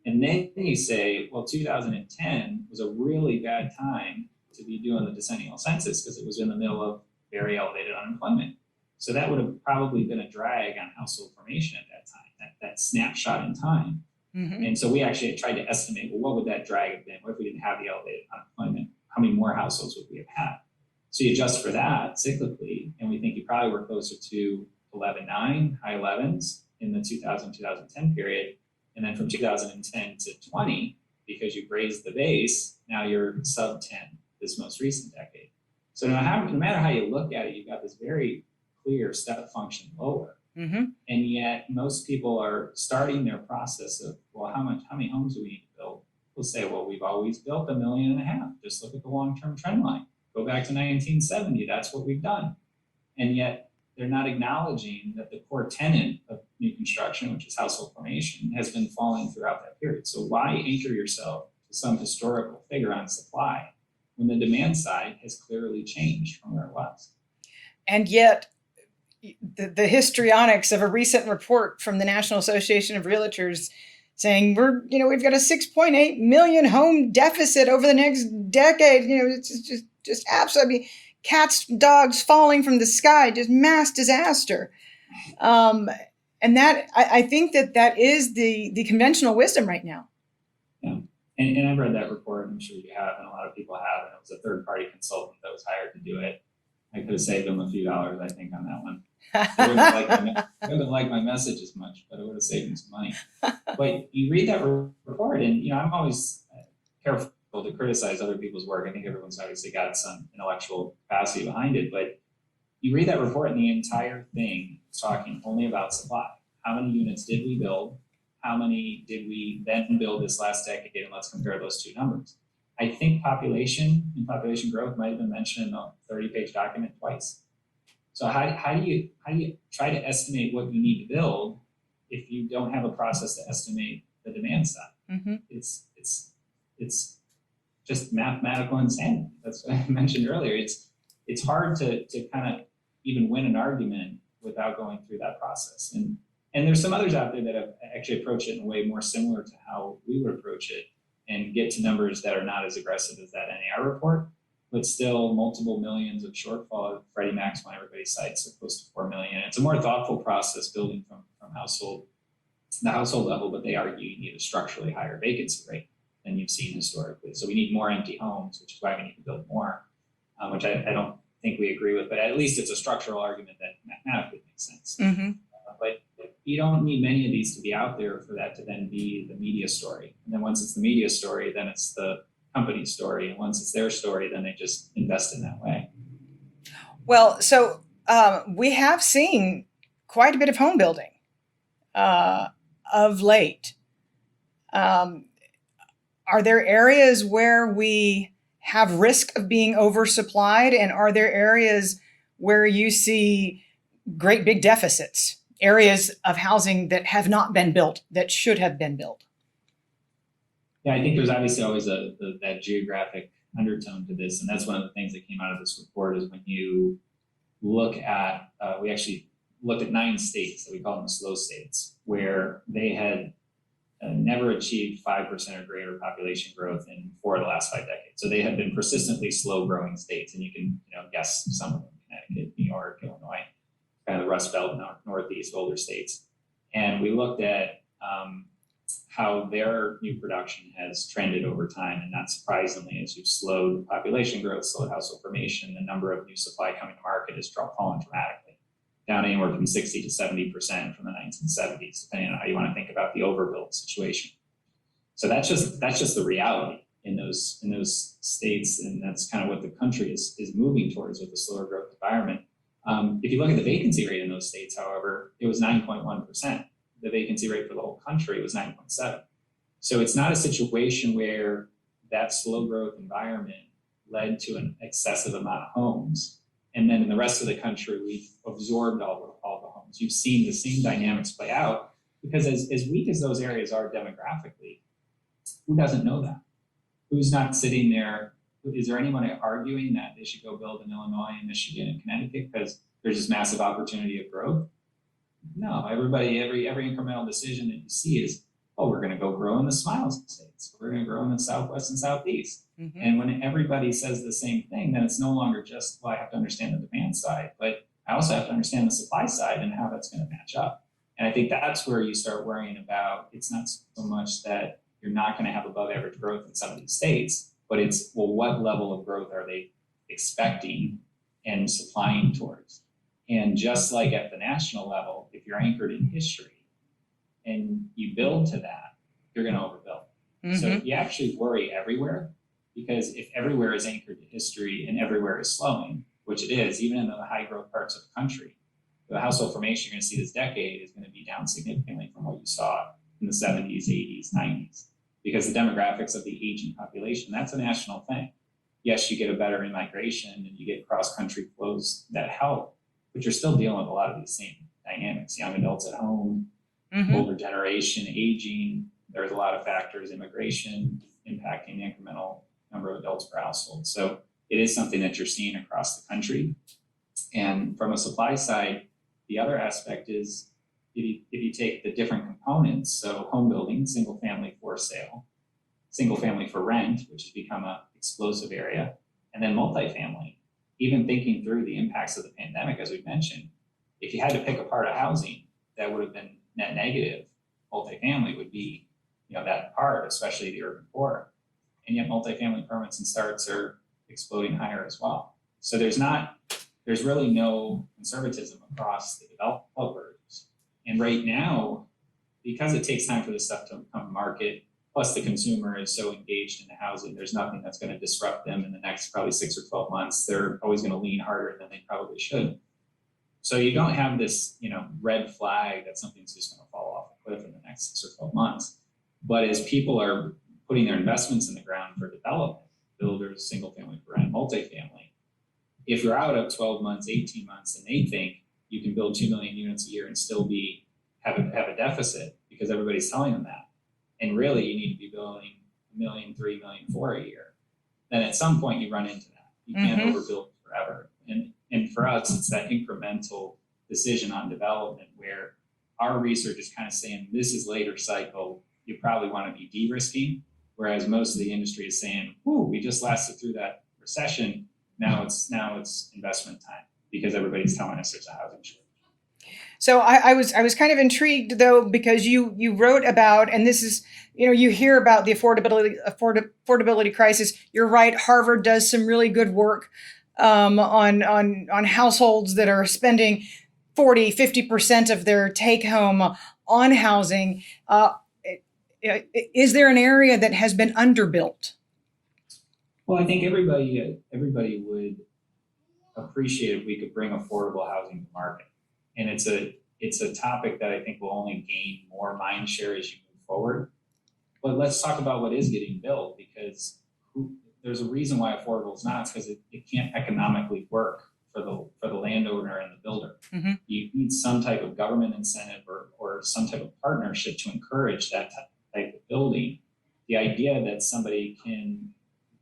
And then you say, well, 2010 was a really bad time to be doing the decennial census because it was in the middle of very elevated unemployment. So that would have probably been a drag on household formation at that time, that snapshot in time. And so we actually tried to estimate, well, what would that drag have been? What if we didn't have the elevated unemployment? How many more households would we have had? So you adjust for that cyclically, and we think you probably were closer to 11.9, high 11s in the 2000-2010 period. And then from 2010 to 20, because you've raised the base, now you're sub 10 this most recent decade. So no matter how you look at it, you've got this very clear step function lower. Mm-hmm. And yet most people are starting their process of, well, how many homes do we need to build? We'll say, well, we've always built 1.5 million. Just look at the long-term trend line. Go back to 1970, that's what we've done. And yet they're not acknowledging that the core tenet of new construction, which is household formation, has been falling throughout that period. So why anchor yourself to some historical figure on supply when the demand side has clearly changed from where it was? And yet the histrionics of a recent report from the National Association of Realtors saying we've got a 6.8 million home deficit over the next decade. It's just absolutely cats, dogs falling from the sky, just mass disaster. And that I think that is the conventional wisdom right now. Yeah, and I've read that report. I'm sure you have, and a lot of people have. And it was a third-party consultant that was hired to do it. I could have saved them a few dollars, I think, on that one. I wouldn't like my message as much, but it would have saved me some money. But you read that report, and I'm always careful to criticize other people's work. I think everyone's obviously got some intellectual capacity behind it, but you read that report, and the entire thing is talking only about supply. How many units did we build? How many did we then build this last decade? And let's compare those two numbers. I think population and population growth might have been mentioned in the 30-page document twice. So how do you try to estimate what you need to build if you don't have a process to estimate the demand side? Mm-hmm. It's just mathematical insanity. That's what I mentioned earlier. It's hard to kind of even win an argument without going through that process. And there's some others out there that have actually approached it in a way more similar to how we would approach it and get to numbers that are not as aggressive as that NAR report, but still multiple millions of shortfall. Freddie Mac's one everybody cites, so close to 4 million. It's a more thoughtful process building from the household level, but they argue you need a structurally higher vacancy rate than you've seen historically. So we need more empty homes, which is why we need to build more, which I don't think we agree with, but at least it's a structural argument that mathematically makes sense. Mm-hmm. But you don't need many of these to be out there for that to then be the media story. And then once it's the media story, then it's the company story. And once it's their story, then they just invest in that way. Well, so we have seen quite a bit of home building of late. Are there areas where we have risk of being oversupplied? And are there areas where you see great big deficits, areas of housing that have not been built, that should have been built? Yeah, I think there's obviously always that geographic undertone to this. And that's one of the things that came out of this report is when you look at, we actually looked at 9 states that we call them slow states, where they had never achieved 5% or greater population growth in 4 of the last 5 decades. So they have been persistently slow growing states. And you can guess some of them: Connecticut, New York, Illinois, kind of the Rust Belt, Northeast, older states. And we looked at how their new production has trended over time. And not surprisingly, as you've slowed population growth, slowed household formation, the number of new supply coming to market has fallen dramatically, down anywhere from 60 to 70% from the 1970s, depending on how you want to think about the overbuilt situation. So that's just the reality in those states, and that's kind of what the country is moving towards with the slower growth environment. If you look at the vacancy rate in those states, however, it was 9.1%. The vacancy rate for the whole country was 9.7%. So it's not a situation where that slow growth environment led to an excessive amount of homes, and then in the rest of the country, we've absorbed all the homes. You've seen the same dynamics play out, because as weak as those areas are demographically, who doesn't know that? Who's not sitting there? Is there anyone arguing that they should go build in Illinois and Michigan and Connecticut because there's this massive opportunity of growth? No, every incremental decision that you see is, oh, we're going to go grow in the Smile States. We're going to grow in the Southwest and Southeast. Mm-hmm. And when everybody says the same thing, then it's no longer just, well, I have to understand the demand side, but I also have to understand the supply side and how that's going to match up. And I think that's where you start worrying about, it's not so much that you're not going to have above average growth in some of these states, but it's, well, what level of growth are they expecting and supplying towards? And just like at the national level, if you're anchored in history and you build to that, you're going to overbuild. Mm-hmm. So you actually worry everywhere, Because if everywhere is anchored to history and everywhere is slowing, which it is, even in the high growth parts of the country, the household formation you're going to see this decade is going to be down significantly from what you saw in the 70s, 80s, 90s, because the demographics of the aging population, that's a national thing. Yes, you get a better in-migration and you get cross-country flows that help, but you're still dealing with a lot of these same dynamics. Young adults at home, older generation, aging. There's a lot of factors, immigration impacting the incremental number of adults per household. So it is something that you're seeing across the country. And from a supply side, the other aspect is if you take the different components, so home building, single family for sale, single family for rent, which has become an explosive area, and then multifamily, even thinking through the impacts of the pandemic, as we mentioned, if you had to pick a part of housing that would have been net negative, multifamily would be, that part, especially the urban core. And yet multifamily permits and starts are exploding higher as well. So there's really no conservatism across the developers. And right now, because it takes time for this stuff to come to market, plus the consumer is so engaged in the housing, there's nothing that's going to disrupt them in the next probably 6 or 12 months. They're always going to lean harder than they probably should. So you don't have this, red flag that something's just going to fall off a cliff in the next 6 or 12 months. But as people are putting their investments in the ground for development, builders, single family for rent, multifamily, if you're out of 12 months, 18 months, and they think you can build 2 million units a year and still have a deficit because everybody's telling them that, and really you need to be building 1 million, 3 million, 4 a year, then at some point you run into that. You can't overbuild forever. And for us, it's that incremental decision on development where our research is kind of saying this is later cycle. You probably want to be de-risking, whereas most of the industry is saying, "Ooh, we just lasted through that recession. Now it's investment time," because everybody's telling us there's a housing shortage. So I was kind of intrigued though, because you wrote about, and this is, you hear about the affordability crisis. You're right. Harvard does some really good work on households that are spending 40-50% of their take home on housing. Is there an area that has been underbuilt? Well, I think everybody would appreciate if we could bring affordable housing to market. And it's a topic that I think will only gain more mind share as you move forward. But let's talk about what is getting built, because there's a reason why affordable is not. It's because it can't economically work for the landowner and the builder. You need some type of government incentive or some type of partnership to encourage that type of building. The idea that somebody can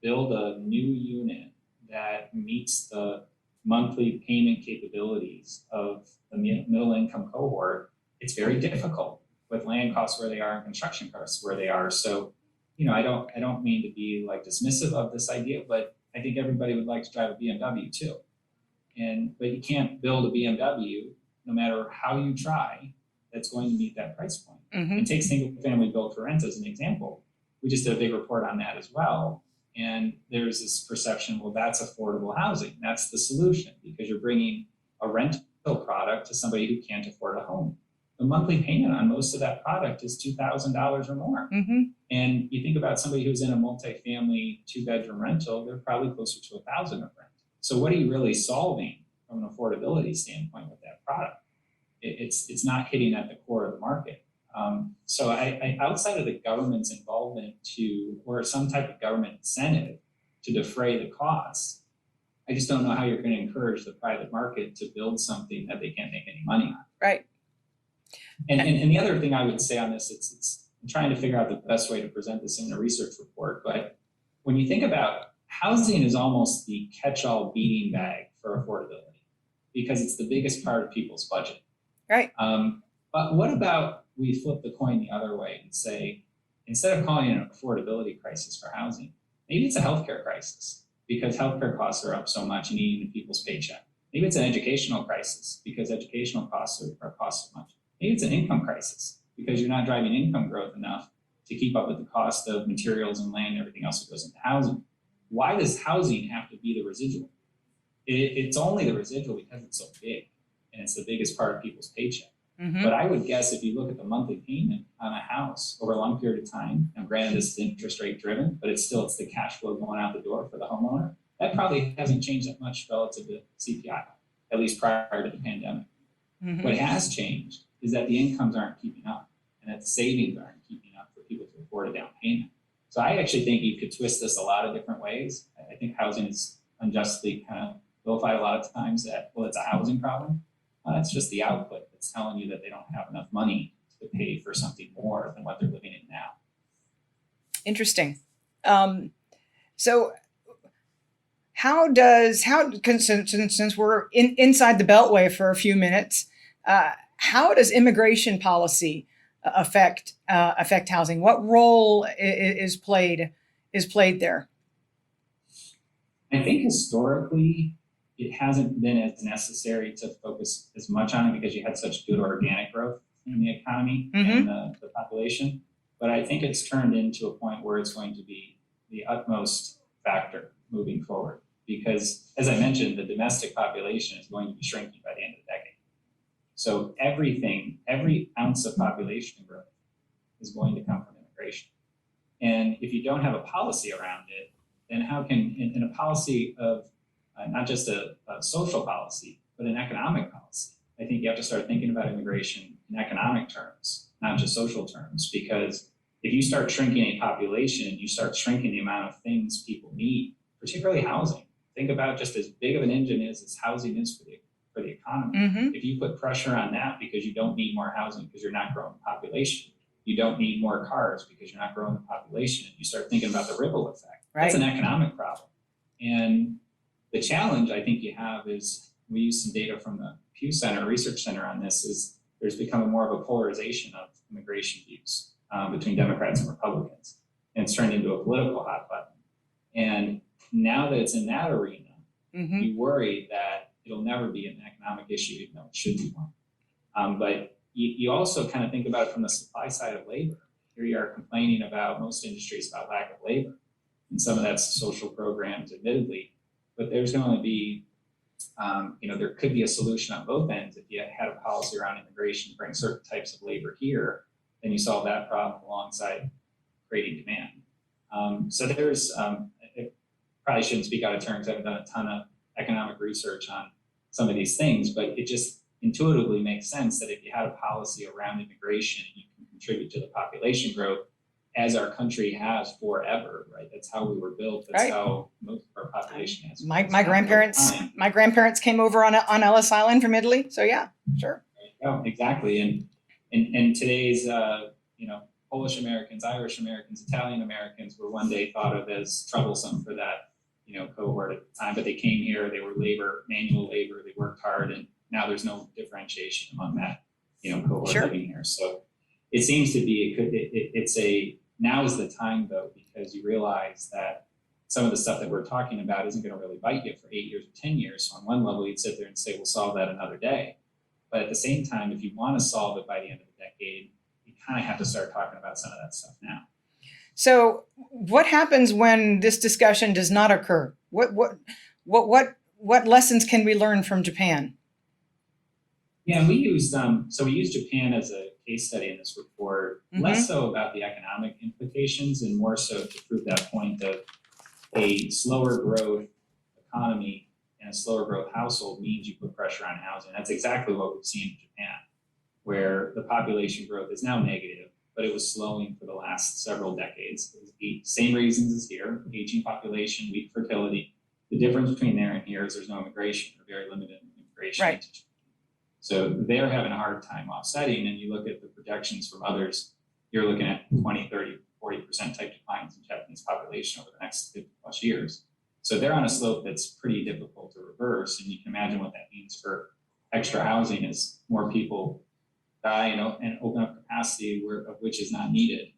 build a new unit that meets the monthly payment capabilities of the middle income cohort, it's very difficult with land costs where they are and construction costs where they are. So, I don't mean to be like dismissive of this idea, but I think everybody would like to drive a BMW too. But you can't build a BMW no matter how you try that's going to meet that price point. And take single family built for rent as an example. We just did a big report on that as well. And there's this perception, well, that's affordable housing. That's the solution, because you're bringing a rental product to somebody who can't afford a home. The monthly payment on most of that product is $2,000 or more. And you think about somebody who's in a multifamily 2-bedroom rental, they're probably closer to $1,000 of rent. So what are you really solving from an affordability standpoint with that product? It's not hitting at the core of the market. So I outside of the government's involvement or some type of government incentive to defray the costs, I just don't know how you're going to encourage the private market to build something that they can't make any money on. Right. And the other thing I would say on this, it's I'm trying to figure out the best way to present this in a research report. But when you think about housing is almost the catch-all beating bag for affordability because it's the biggest part of people's budget. Right. But what about we flip the coin the other way and say, instead of calling it an affordability crisis for housing, maybe it's a healthcare crisis because healthcare costs are up so much and eating into people's paycheck. Maybe it's an educational crisis because educational costs are cost so much. Maybe it's an income crisis because you're not driving income growth enough to keep up with the cost of materials and land and everything else that goes into housing. Why does housing have to be the residual? It's only the residual because it's so big and it's the biggest part of people's paycheck. Mm-hmm. But I would guess if you look at the monthly payment on a house over a long period of time, and granted this is interest rate driven, but it's the cash flow going out the door for the homeowner, that probably hasn't changed that much relative to CPI, at least prior to the pandemic. Mm-hmm. What has changed is that the incomes aren't keeping up and that the savings aren't keeping up for people to afford a down payment. So I actually think you could twist this a lot of different ways. I think housing is unjustly kind of vilified a lot of times that, well, it's a housing problem. It's just the output that's telling you that they don't have enough money to pay for something more than what they're living in now. Interesting. So since we're inside the Beltway for a few minutes, how does immigration policy affect housing? What role is played there? I think historically, it hasn't been as necessary to focus as much on it because you had such good organic growth in the economy and the population. But I think it's turned into a point where it's going to be the utmost factor moving forward. Because as I mentioned, the domestic population is going to be shrinking by the end of the decade. So every ounce of population growth is going to come from immigration. And if you don't have a policy around it, then how can, in a policy of not just a social policy, but an economic policy, I think you have to start thinking about immigration in economic terms, not just social terms, because if you start shrinking a population and you start shrinking the amount of things people need, particularly housing, think about just as big of an engine as housing is for the economy. Mm-hmm. If you put pressure on that because you don't need more housing because you're not growing the population, you don't need more cars because you're not growing the population, and you start thinking about the ripple effect. Right. That's an economic problem. And the challenge I think you have is, we use some data from the Pew Center Research Center on this, is there's become more of a polarization of immigration views between Democrats and Republicans. And it's turned into a political hot button. And now that it's in that arena, you worry that it'll never be an economic issue, even though it should be one. But you also kind of think about it from the supply side of labor. Here you are complaining about most industries about lack of labor. And some of that's social programs, admittedly, but there's going to be, there could be a solution on both ends. If you had a policy around immigration, bring certain types of labor here, then you solve that problem alongside creating demand. So there's, I probably shouldn't speak out of turn because I haven't done a ton of economic research on some of these things, but it just intuitively makes sense that if you had a policy around immigration, you can contribute to the population growth, as our country has forever, right? That's how we were built. That's right. How most of our population has. My grandparents came over on Ellis Island from Italy. So yeah, sure. Oh, exactly. And today's, Polish Americans, Irish Americans, Italian Americans were one day thought of as troublesome for that, cohort at the time, but they came here, they were manual labor, they worked hard, and now there's no differentiation among that, cohort Sure. living here. So it seems to be, now is the time though, because you realize that some of the stuff that we're talking about isn't going to really bite you for 8 years or 10 years. So on one level, you'd sit there and say, we'll solve that another day. But at the same time, if you want to solve it by the end of the decade, you kind of have to start talking about some of that stuff now. So what happens when this discussion does not occur? What lessons can we learn from Japan? Yeah, we used Japan as a case study in this report, less so about the economic implications and more so to prove that point of a slower growth economy and a slower growth household means you put pressure on housing. That's exactly what we've seen in Japan, where the population growth is now negative, but it was slowing for the last several decades. It was the same reasons as here: aging population, weak fertility. The difference between there and here is there's no immigration, or very limited immigration. Right. So they're having a hard time offsetting, and you look at the projections from others, you're looking at 20, 30, 40% type declines in Japanese population over the next 50 plus years. So they're on a slope that's pretty difficult to reverse, and you can imagine what that means for extra housing as more people die and open up capacity of which is not needed.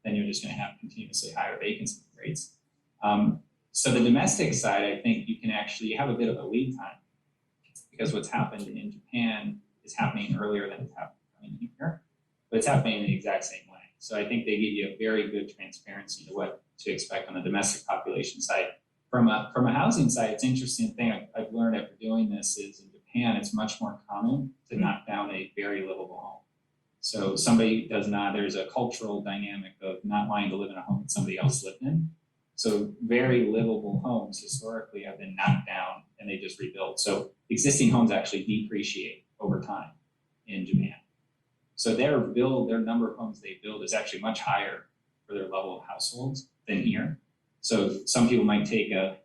Then you're just going to have continuously higher vacancy rates. So the domestic side, I think you have a bit of a lead time, because what's happened in Japan is happening earlier than it's happening here, but it's happening in the exact same way. So I think they give you a very good transparency to what to expect on the domestic population side. From a housing side, it's an interesting thing I've learned after doing this is in Japan, it's much more common to knock down a very livable home. So somebody does not, there's a cultural dynamic of not wanting to live in a home that somebody else lived in. So very livable homes historically have been knocked down and they just rebuilt. So existing homes actually depreciate over time in Japan. So their number of homes they build is actually much higher for their level of households than here. So some people might take a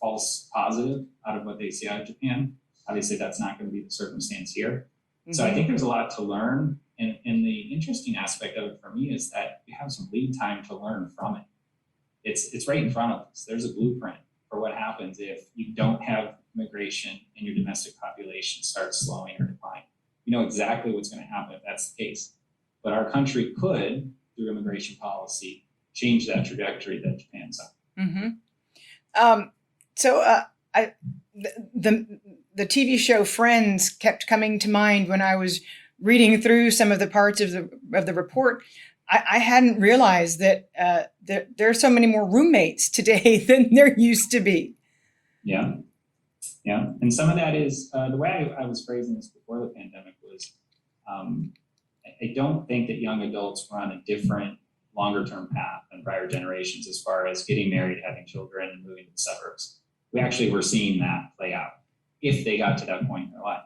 false positive out of what they see out of Japan. Obviously, that's not going to be the circumstance here. Mm-hmm. So I think there's a lot to learn. And the interesting aspect of it for me is that you have some lead time to learn from it. It's right in front of us. There's a blueprint for what happens if you don't have immigration and your domestic population starts slowing or declining. You know exactly what's going to happen if that's the case. But our country could, through immigration policy, change that trajectory that Japan's on. Mm-hmm. The TV show Friends kept coming to mind when I was reading through some of the parts of the report. I hadn't realized that there are so many more roommates today than there used to be. Yeah. And some of that is the way I was phrasing this before the pandemic was I don't think that young adults were on a different longer term path than prior generations as far as getting married, having children, and moving to the suburbs. We actually were seeing that play out if they got to that point in their life.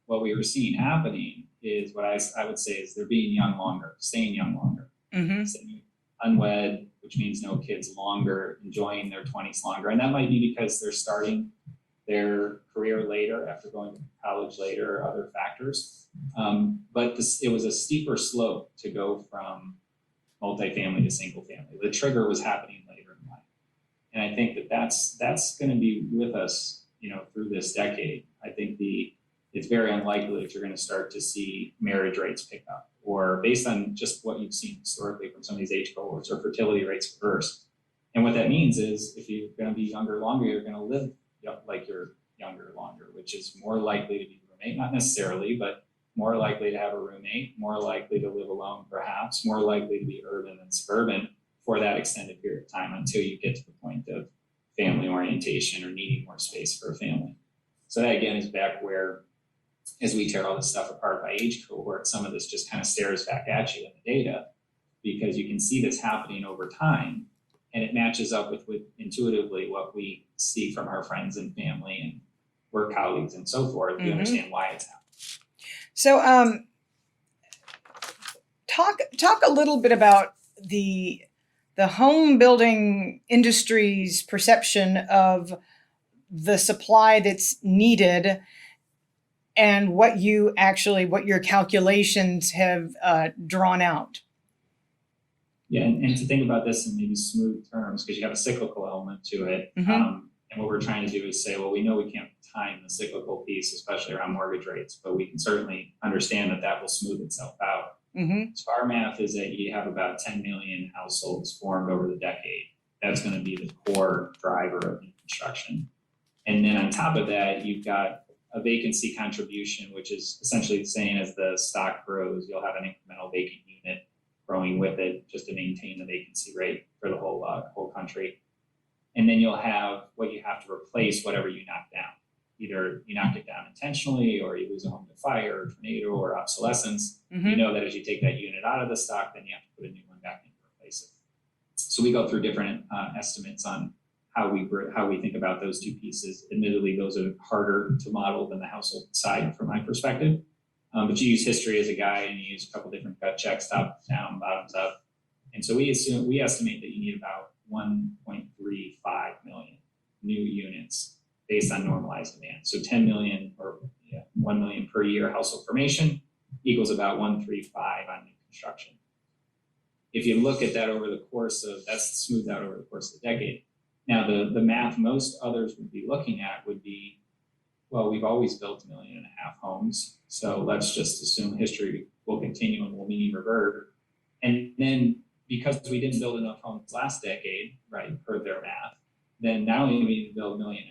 What we were seeing happening is what I would say is they're being young longer, staying young longer. Mm-hmm. Staying unwed, which means no kids longer, enjoying their 20s longer. And that might be because they're starting their career later after going to college later or other factors. But it was a steeper slope to go from multifamily to single family. The trigger was happening later in life. And I think that's going to be with us, through this decade. I think it's very unlikely that you're going to start to see marriage rates pick up, or based on just what you've seen historically from some of these age cohorts, or fertility rates reverse. And what that means is if you're going to be younger longer, you're going to live like you're younger longer, which is more likely to be a roommate, not necessarily, but more likely to have a roommate, more likely to live alone perhaps, more likely to be urban than suburban for that extended period of time until you get to the point of family orientation or needing more space for a family. So that again is back where, as we tear all this stuff apart by age cohort, some of this just kind of stares back at you in the data, because you can see this happening over time, and it matches up with intuitively what we see from our friends and family and work colleagues and so forth. Mm-hmm. We understand why it's happening. So talk a little bit about the home building industry's perception of the supply that's needed and what your calculations have drawn out. Yeah, and to think about this in maybe smooth terms, because you have a cyclical element to it. Mm-hmm. And what we're trying to do is say, well, we know we can't time the cyclical piece, especially around mortgage rates, but we can certainly understand that will smooth itself out. Mm-hmm. So our math is that you have about 10 million households formed over the decade. That's going to be the core driver of new construction. And then on top of that, you've got a vacancy contribution, which is essentially saying as the stock grows, you'll have an incremental vacant unit growing with it just to maintain the vacancy rate for the whole country. And then you'll have what you have to replace whatever you knock down. Either you knock it down intentionally, or you lose a home to fire or tornado or obsolescence. Mm-hmm. You know that as you take that unit out of the stock, then you have to put a new one back in to replace it. So we go through different estimates on how we think about those two pieces. Admittedly, those are harder to model than the household side from my perspective. But you use history as a guide, and you use a couple different gut checks, top down, bottoms up. And so we estimate that you need about 1.35 million new units based on normalized demand. So 10 million or 1 million per year household formation equals about 135 on new construction. If you look at that over the course of, that's smoothed out over the course of the decade. Now the math most others would be looking at would be, well, we've always built 1.5 million homes. So let's just assume history will continue and will mean revert. And then because we didn't build enough homes last decade, right, per their math, then now we need to build 1.5 million,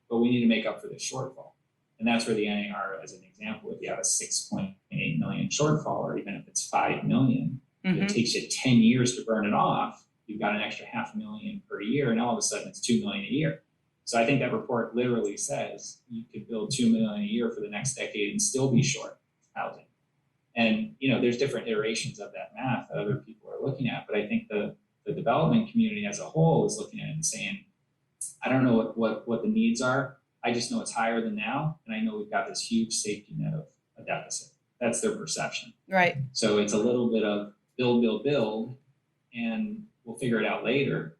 but we need to make up for the shortfall. And that's where the NAR, as an example, if you have a 6.8 million shortfall, or even if it's 5 million, mm-hmm. It takes you 10 years to burn it off. You've got an extra 500,000 per year, and all of a sudden it's 2 million a year. So I think that report literally says you could build 2 million a year for the next decade and still be short housing. And, there's different iterations of that math that other people are looking at. But I think the development community as a whole is looking at it and saying, I don't know what the needs are. I just know it's higher than now. And I know we've got this huge safety net of a deficit. That's their perception. Right. So it's a little bit of build, and we'll figure it out later.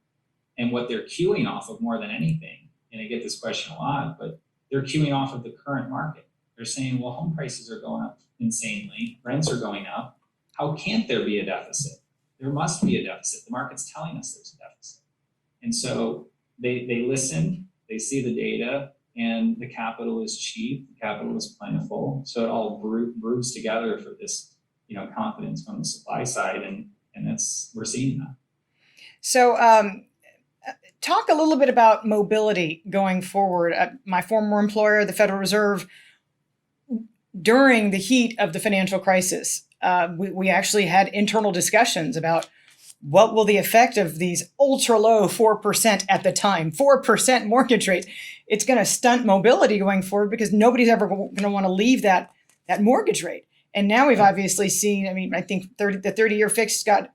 And what they're queuing off of more than anything, and I get this question a lot, but they're queuing off of the current market. They're saying, well, home prices are going up insanely, rents are going up. How can't there be a deficit? There must be a deficit. The market's telling us there's a deficit. And so they listen, they see the data, and the capital is cheap, the capital is plentiful. So it all brews together for this, confidence from the supply side, and we're seeing that. So talk a little bit about mobility going forward. My former employer, the Federal Reserve, during the heat of the financial crisis, we actually had internal discussions about what will the effect of these ultra low 4% at the time, 4% mortgage rate. It's going to stunt mobility going forward because nobody's ever going to want to leave that mortgage rate. And now we've obviously seen, I think the 30-year fixed got,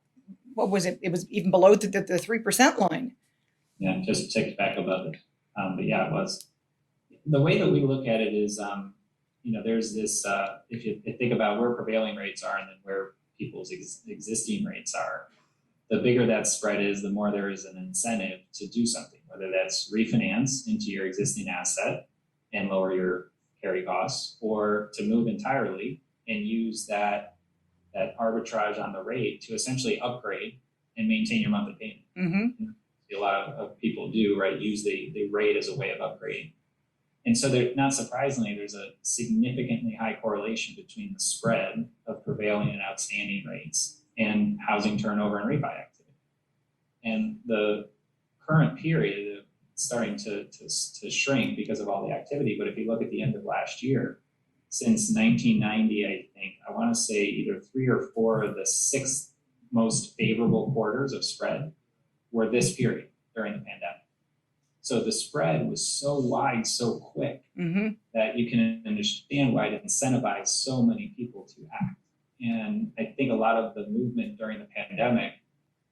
what was it? It was even below the 3% line. Yeah, just ticked back above it. But yeah, it was. The way that we look at it is, there's this, if you think about where prevailing rates are and then where people's existing rates are, the bigger that spread is, the more there is an incentive to do something, whether that's refinance into your existing asset and lower your carry costs, or to move entirely and use that arbitrage on the rate to essentially upgrade and maintain your monthly payment. Mm-hmm. A lot of people do, right? Use the rate as a way of upgrading. And so not surprisingly, there's a significantly high correlation between the spread of prevailing and outstanding rates and housing turnover and refi activity. And the current period is starting to shrink because of all the activity. But if you look at the end of last year, since 1990, I think, I want to say either 3 or 4 of the 6 most favorable quarters of spread were this period during the pandemic. So the spread was so wide, so quick, mm-hmm. that you can understand why it incentivized so many people to act. And I think a lot of the movement during the pandemic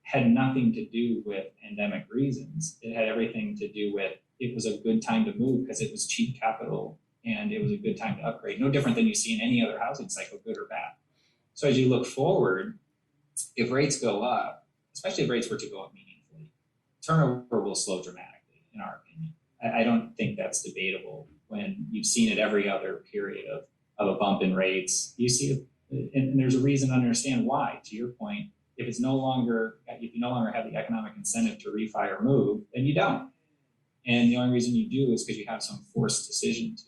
had nothing to do with pandemic reasons. It had everything to do with it was a good time to move because it was cheap capital and it was a good time to upgrade. No different than you see in any other housing cycle, good or bad. So as you look forward, if rates go up, especially if rates were to go up meaningfully, turnover will slow dramatically, in our opinion. I don't think that's debatable when you've seen it every other period of a bump in rates. You see it, and there's a reason to understand why. To your point, if you no longer have the economic incentive to refi or move, then you don't. And the only reason you do is because you have some forced decision to.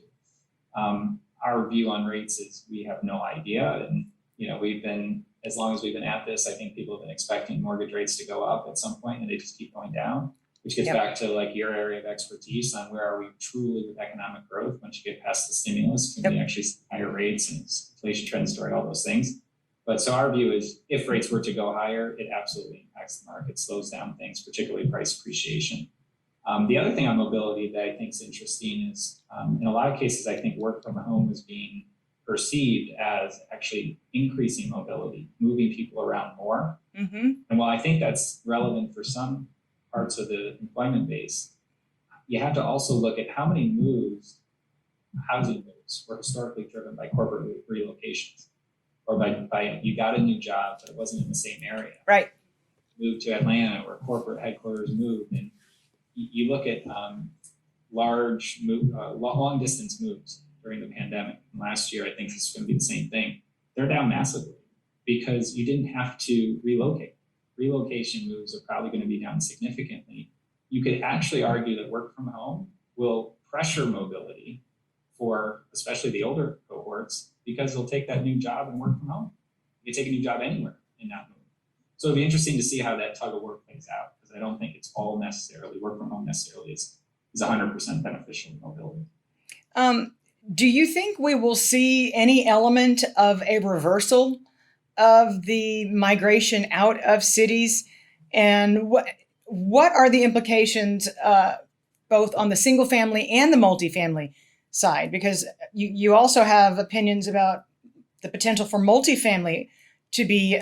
Our view on rates is we have no idea. And, as long as we've been at this, I think people have been expecting mortgage rates to go up at some point and they just keep going down, which gets back to like your area of expertise on where are we truly with economic growth once you get past the stimulus, can we actually see higher rates and inflation trend story, all those things. But so our view is if rates were to go higher, it absolutely impacts the market, slows down things, particularly price appreciation. The other thing on mobility that I think is interesting is in a lot of cases, I think work from home is being perceived as actually increasing mobility, moving people around more. Mm-hmm. And while I think that's relevant for some parts of the employment base, you have to also look at how many housing moves were historically driven by corporate relocations or by you got a new job, but it wasn't in the same area. Right. Moved to Atlanta where corporate headquarters moved. And you look at long distance moves during the pandemic. And last year, I think this is going to be the same thing. They're down massively because you didn't have to relocate. Relocation moves are probably going to be down significantly. You could actually argue that work from home will pressure mobility for especially the older cohorts because they'll take that new job and work from home. You can take a new job anywhere and not move. So it'll be interesting to see how that tug of war plays out because I don't think it's all necessarily work from home necessarily is 100% beneficial to mobility. Do you think we will see any element of a reversal of the migration out of cities? And what are the implications both on the single family and the multifamily side? Because you also have opinions about the potential for multifamily to be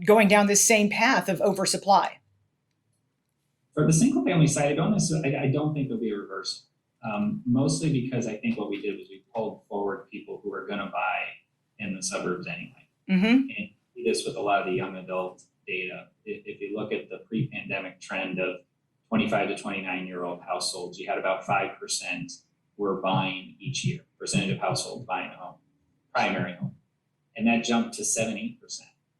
going down this same path of oversupply? For the single family side, I don't think there'll be a reversal. Mostly because I think what we did was we pulled forward people who are going to buy in the suburbs anyway. Mm-hmm. And you see this with a lot of the young adult data. If you look at the pre-pandemic trend of 25 to 29-year-old households, you had about 5% were buying each year, percentage of households buying a home, primary home. And that jumped to 7-8%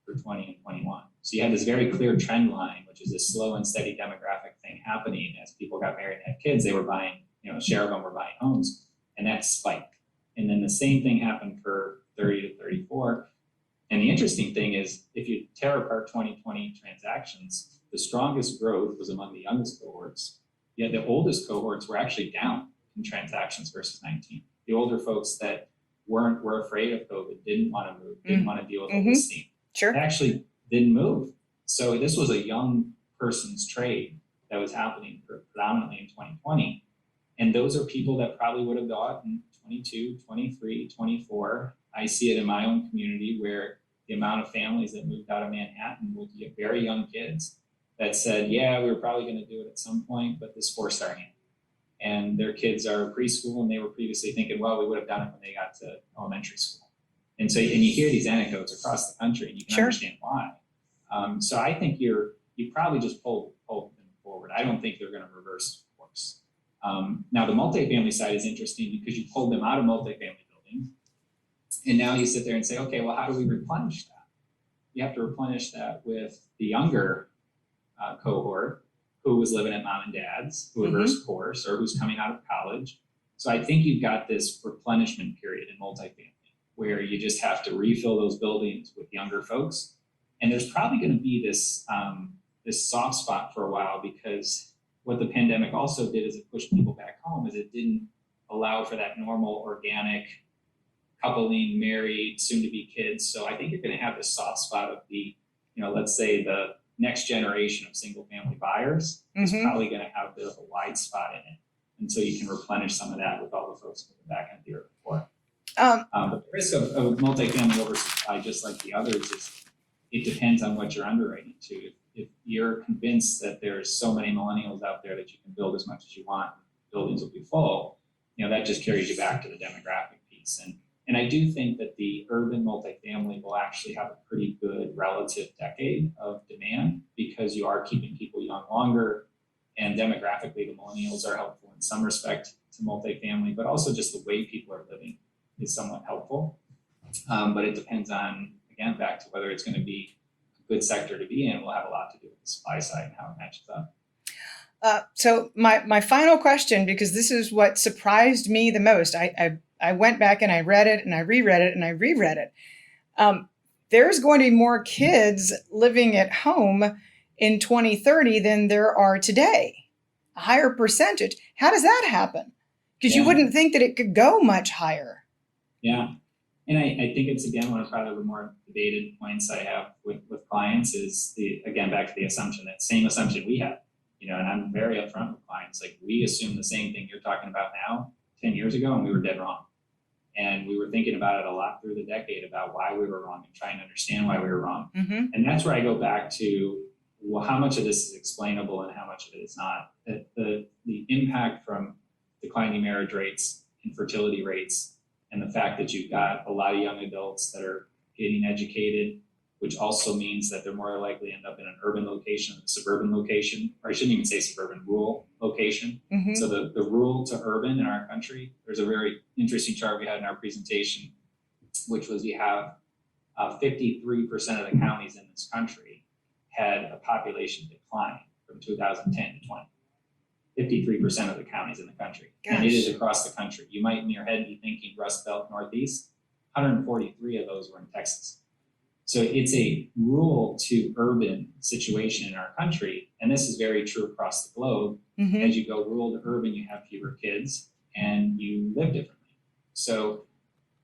for 20 and 21. So you had this very clear trend line, which is a slow and steady demographic thing happening. As people got married and had kids, they were buying, a share of them were buying homes, and that spiked. And then the same thing happened for 30 to 34. And the interesting thing is, if you tear apart 2020 transactions, the strongest growth was among the youngest cohorts, yet the oldest cohorts were actually down in transactions versus 19. The older folks that were afraid of COVID, didn't want to move, didn't want to deal with all this steam, Sure. actually didn't move. So this was a young person's trade that was happening predominantly in 2020. And those are people that probably would have bought in 22, 23, 24. I see it in my own community where the amount of families that moved out of Manhattan will get very young kids that said, yeah, we were probably going to do it at some point, but this forced our hand. And their kids are preschool, and they were previously thinking, well, we would have done it when they got to elementary school. And so, and you hear these anecdotes across the country, and you can understand why. So I think you probably just pulled them forward. I don't think they're going to reverse course. Now the multifamily side is interesting because you pulled them out of multifamily buildings, and now you sit there and say, okay, well, how do we replenish that? You have to replenish that with the younger cohort who was living at mom and dad's, who reversed course, or who's coming out of college. So I think you've got this replenishment period in multifamily where you just have to refill those buildings with younger folks. And there's probably going to be this soft spot for a while, because what the pandemic also did is it pushed people back home, is it didn't allow for that normal organic coupling, married, soon to be kids. So I think you're going to have this soft spot of the, let's say the next generation of single family buyers is probably going to have a bit of a wide spot in it until you can replenish some of that with all the folks in the back end of the year before. But the risk of multifamily oversupply, just like the others, is it depends on what you're underwriting to. If you're convinced that there's so many millennials out there that you can build as much as you want, buildings will be full, that just carries you back to the demographic piece. And I do think that the urban multifamily will actually have a pretty good relative decade of demand, because you are keeping people young longer, and demographically the millennials are helpful in some respect to multifamily, but also just the way people are living is somewhat helpful. But it depends on, again, back to whether it's going to be a good sector to be in. Will have a lot to do with the supply side and how it matches up. So my final question, because this is what surprised me the most. I went back and I read it and I reread it and I reread it. There's going to be more kids living at home in 2030 than there are today. A higher percentage. How does that happen? Because you wouldn't think that it could go much higher. Yeah. And I think it's, again, one of probably the more debated points I have with clients is back to the assumption, that same assumption we have, and I'm very upfront with clients. Like, we assume the same thing you're talking about now 10 years ago, and we were dead wrong. And we were thinking about it a lot through the decade about why we were wrong and trying to understand why we were wrong. And that's where I go back to, well, how much of this is explainable and how much of it is not. The impact from declining marriage rates, infertility rates, and the fact that you've got a lot of young adults that are getting educated, which also means that they're more likely to end up in an urban location than a suburban location, or I shouldn't even say suburban, rural location. So the rural to urban in our country, there's a very interesting chart we had in our presentation, which was you have 53% of the counties in this country had a population decline from 2010 to 20. 53% of the counties in the country. Gosh. And it is across the country. You might in your head be thinking Rust Belt Northeast. 143 of those were in Texas. So it's a rural to urban situation in our country. And this is very true across the globe. As you go rural to urban, you have fewer kids and you live differently. So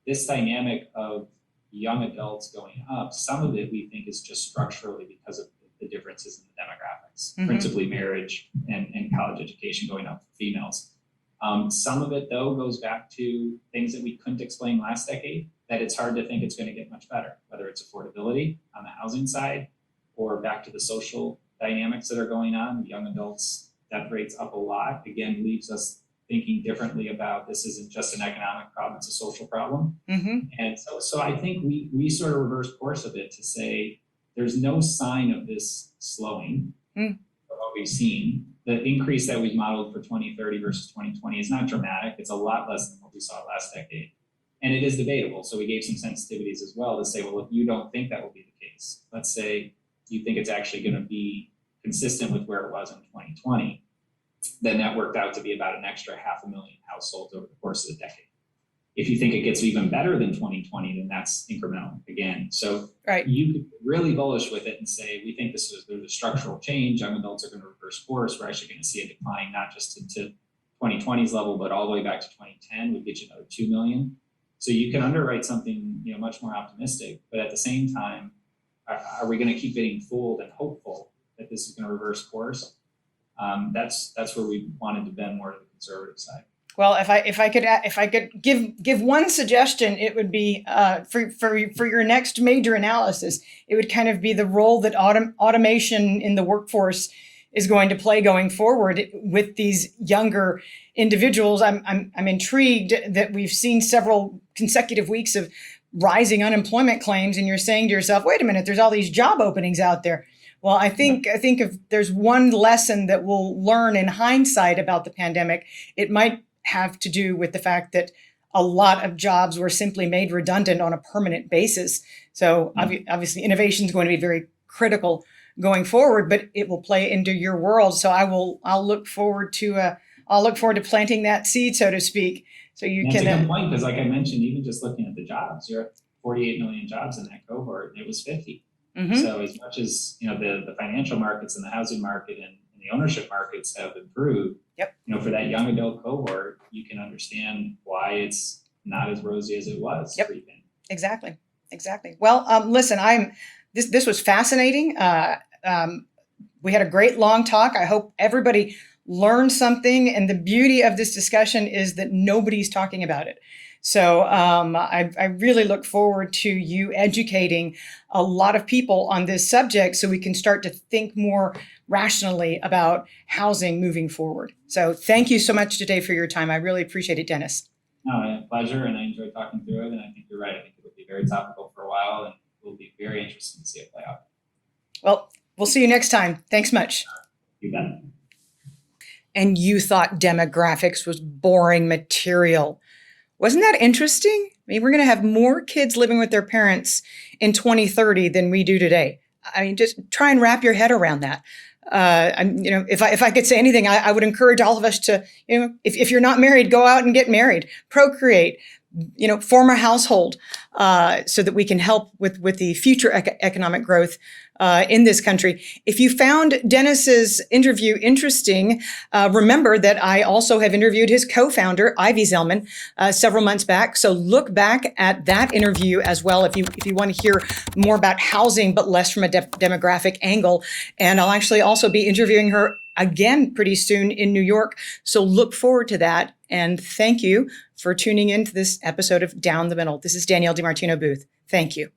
this dynamic of young adults going up, some of it we think is just structurally because of the differences in the demographics, principally marriage and college education going up for females. Some of it, though, goes back to things that we couldn't explain last decade, that it's hard to think it's going to get much better, whether it's affordability on the housing side or back to the social dynamics that are going on. Young adults, death rates up a lot, again, leaves us thinking differently about this isn't just an economic problem, it's a social problem. And so I think we sort of reverse course of it to say there's no sign of this slowing from what we've seen. The increase that we've modeled for 2030 versus 2020 is not dramatic. It's a lot less than what we saw last decade. And it is debatable. So we gave some sensitivities as well to say, well, if you don't think that will be the case, let's say you think it's actually going to be consistent with where it was in 2020, then that worked out to be about an extra 500,000 households over the course of the decade. If you think it gets even better than 2020, then that's incremental again. So you could be really bullish with it and say, we think there's a structural change. Young adults are going to reverse course. We're actually going to see a decline, not just to 2020's level, but all the way back to 2010 would get you another 2 million. So you can underwrite something, much more optimistic, but at the same time, are we going to keep getting fooled and hopeful that this is going to reverse course? That's where we wanted to bend more to the conservative side. Well, if I could give one suggestion, it would be for your next major analysis, it would kind of be the role that automation in the workforce is going to play going forward with these younger individuals. I'm intrigued that we've seen several consecutive weeks of rising unemployment claims, and you're saying to yourself, wait a minute, there's all these job openings out there. Well, I think if there's one lesson that we'll learn in hindsight about the pandemic, it might have to do with the fact that a lot of jobs were simply made redundant on a permanent basis. So obviously innovation is going to be very critical going forward, but it will play into your world. So I'll look forward to planting that seed, so to speak. So you can. That's a good point, because like I mentioned, even just looking at the jobs, you're at 48 million jobs in that cohort, and it was 50. So as much as the financial markets and the housing market and the ownership markets have improved, for that young adult cohort, you can understand why it's not as rosy as it was. Exactly. Well, listen, this was fascinating. We had a great long talk. I hope everybody learned something. And the beauty of this discussion is that nobody's talking about it. So I really look forward to you educating a lot of people on this subject so we can start to think more rationally about housing moving forward. So thank you so much today for your time. I really appreciate it, Dennis. No, a pleasure, and I enjoyed talking through it. And I think you're right. I think it will be very topical for a while, and it will be very interesting to see it play out. Well, we'll see you next time. Thanks much. You bet. And you thought demographics was boring material. Wasn't that interesting? I mean, we're going to have more kids living with their parents in 2030 than we do today. I mean, just try and wrap your head around that. If I could say anything, I would encourage all of us to, if you're not married, go out and get married, procreate, form a household, so that we can help with the future economic growth in this country. If you found Dennis's interview interesting, remember that I also have interviewed his co-founder, Ivy Zellman, several months back. So look back at that interview as well if you want to hear more about housing, but less from a demographic angle. And I'll actually also be interviewing her again pretty soon in New York. So look forward to that. And thank you for tuning in to this episode of Down the Middle. This is Danielle DiMartino Booth. Thank you.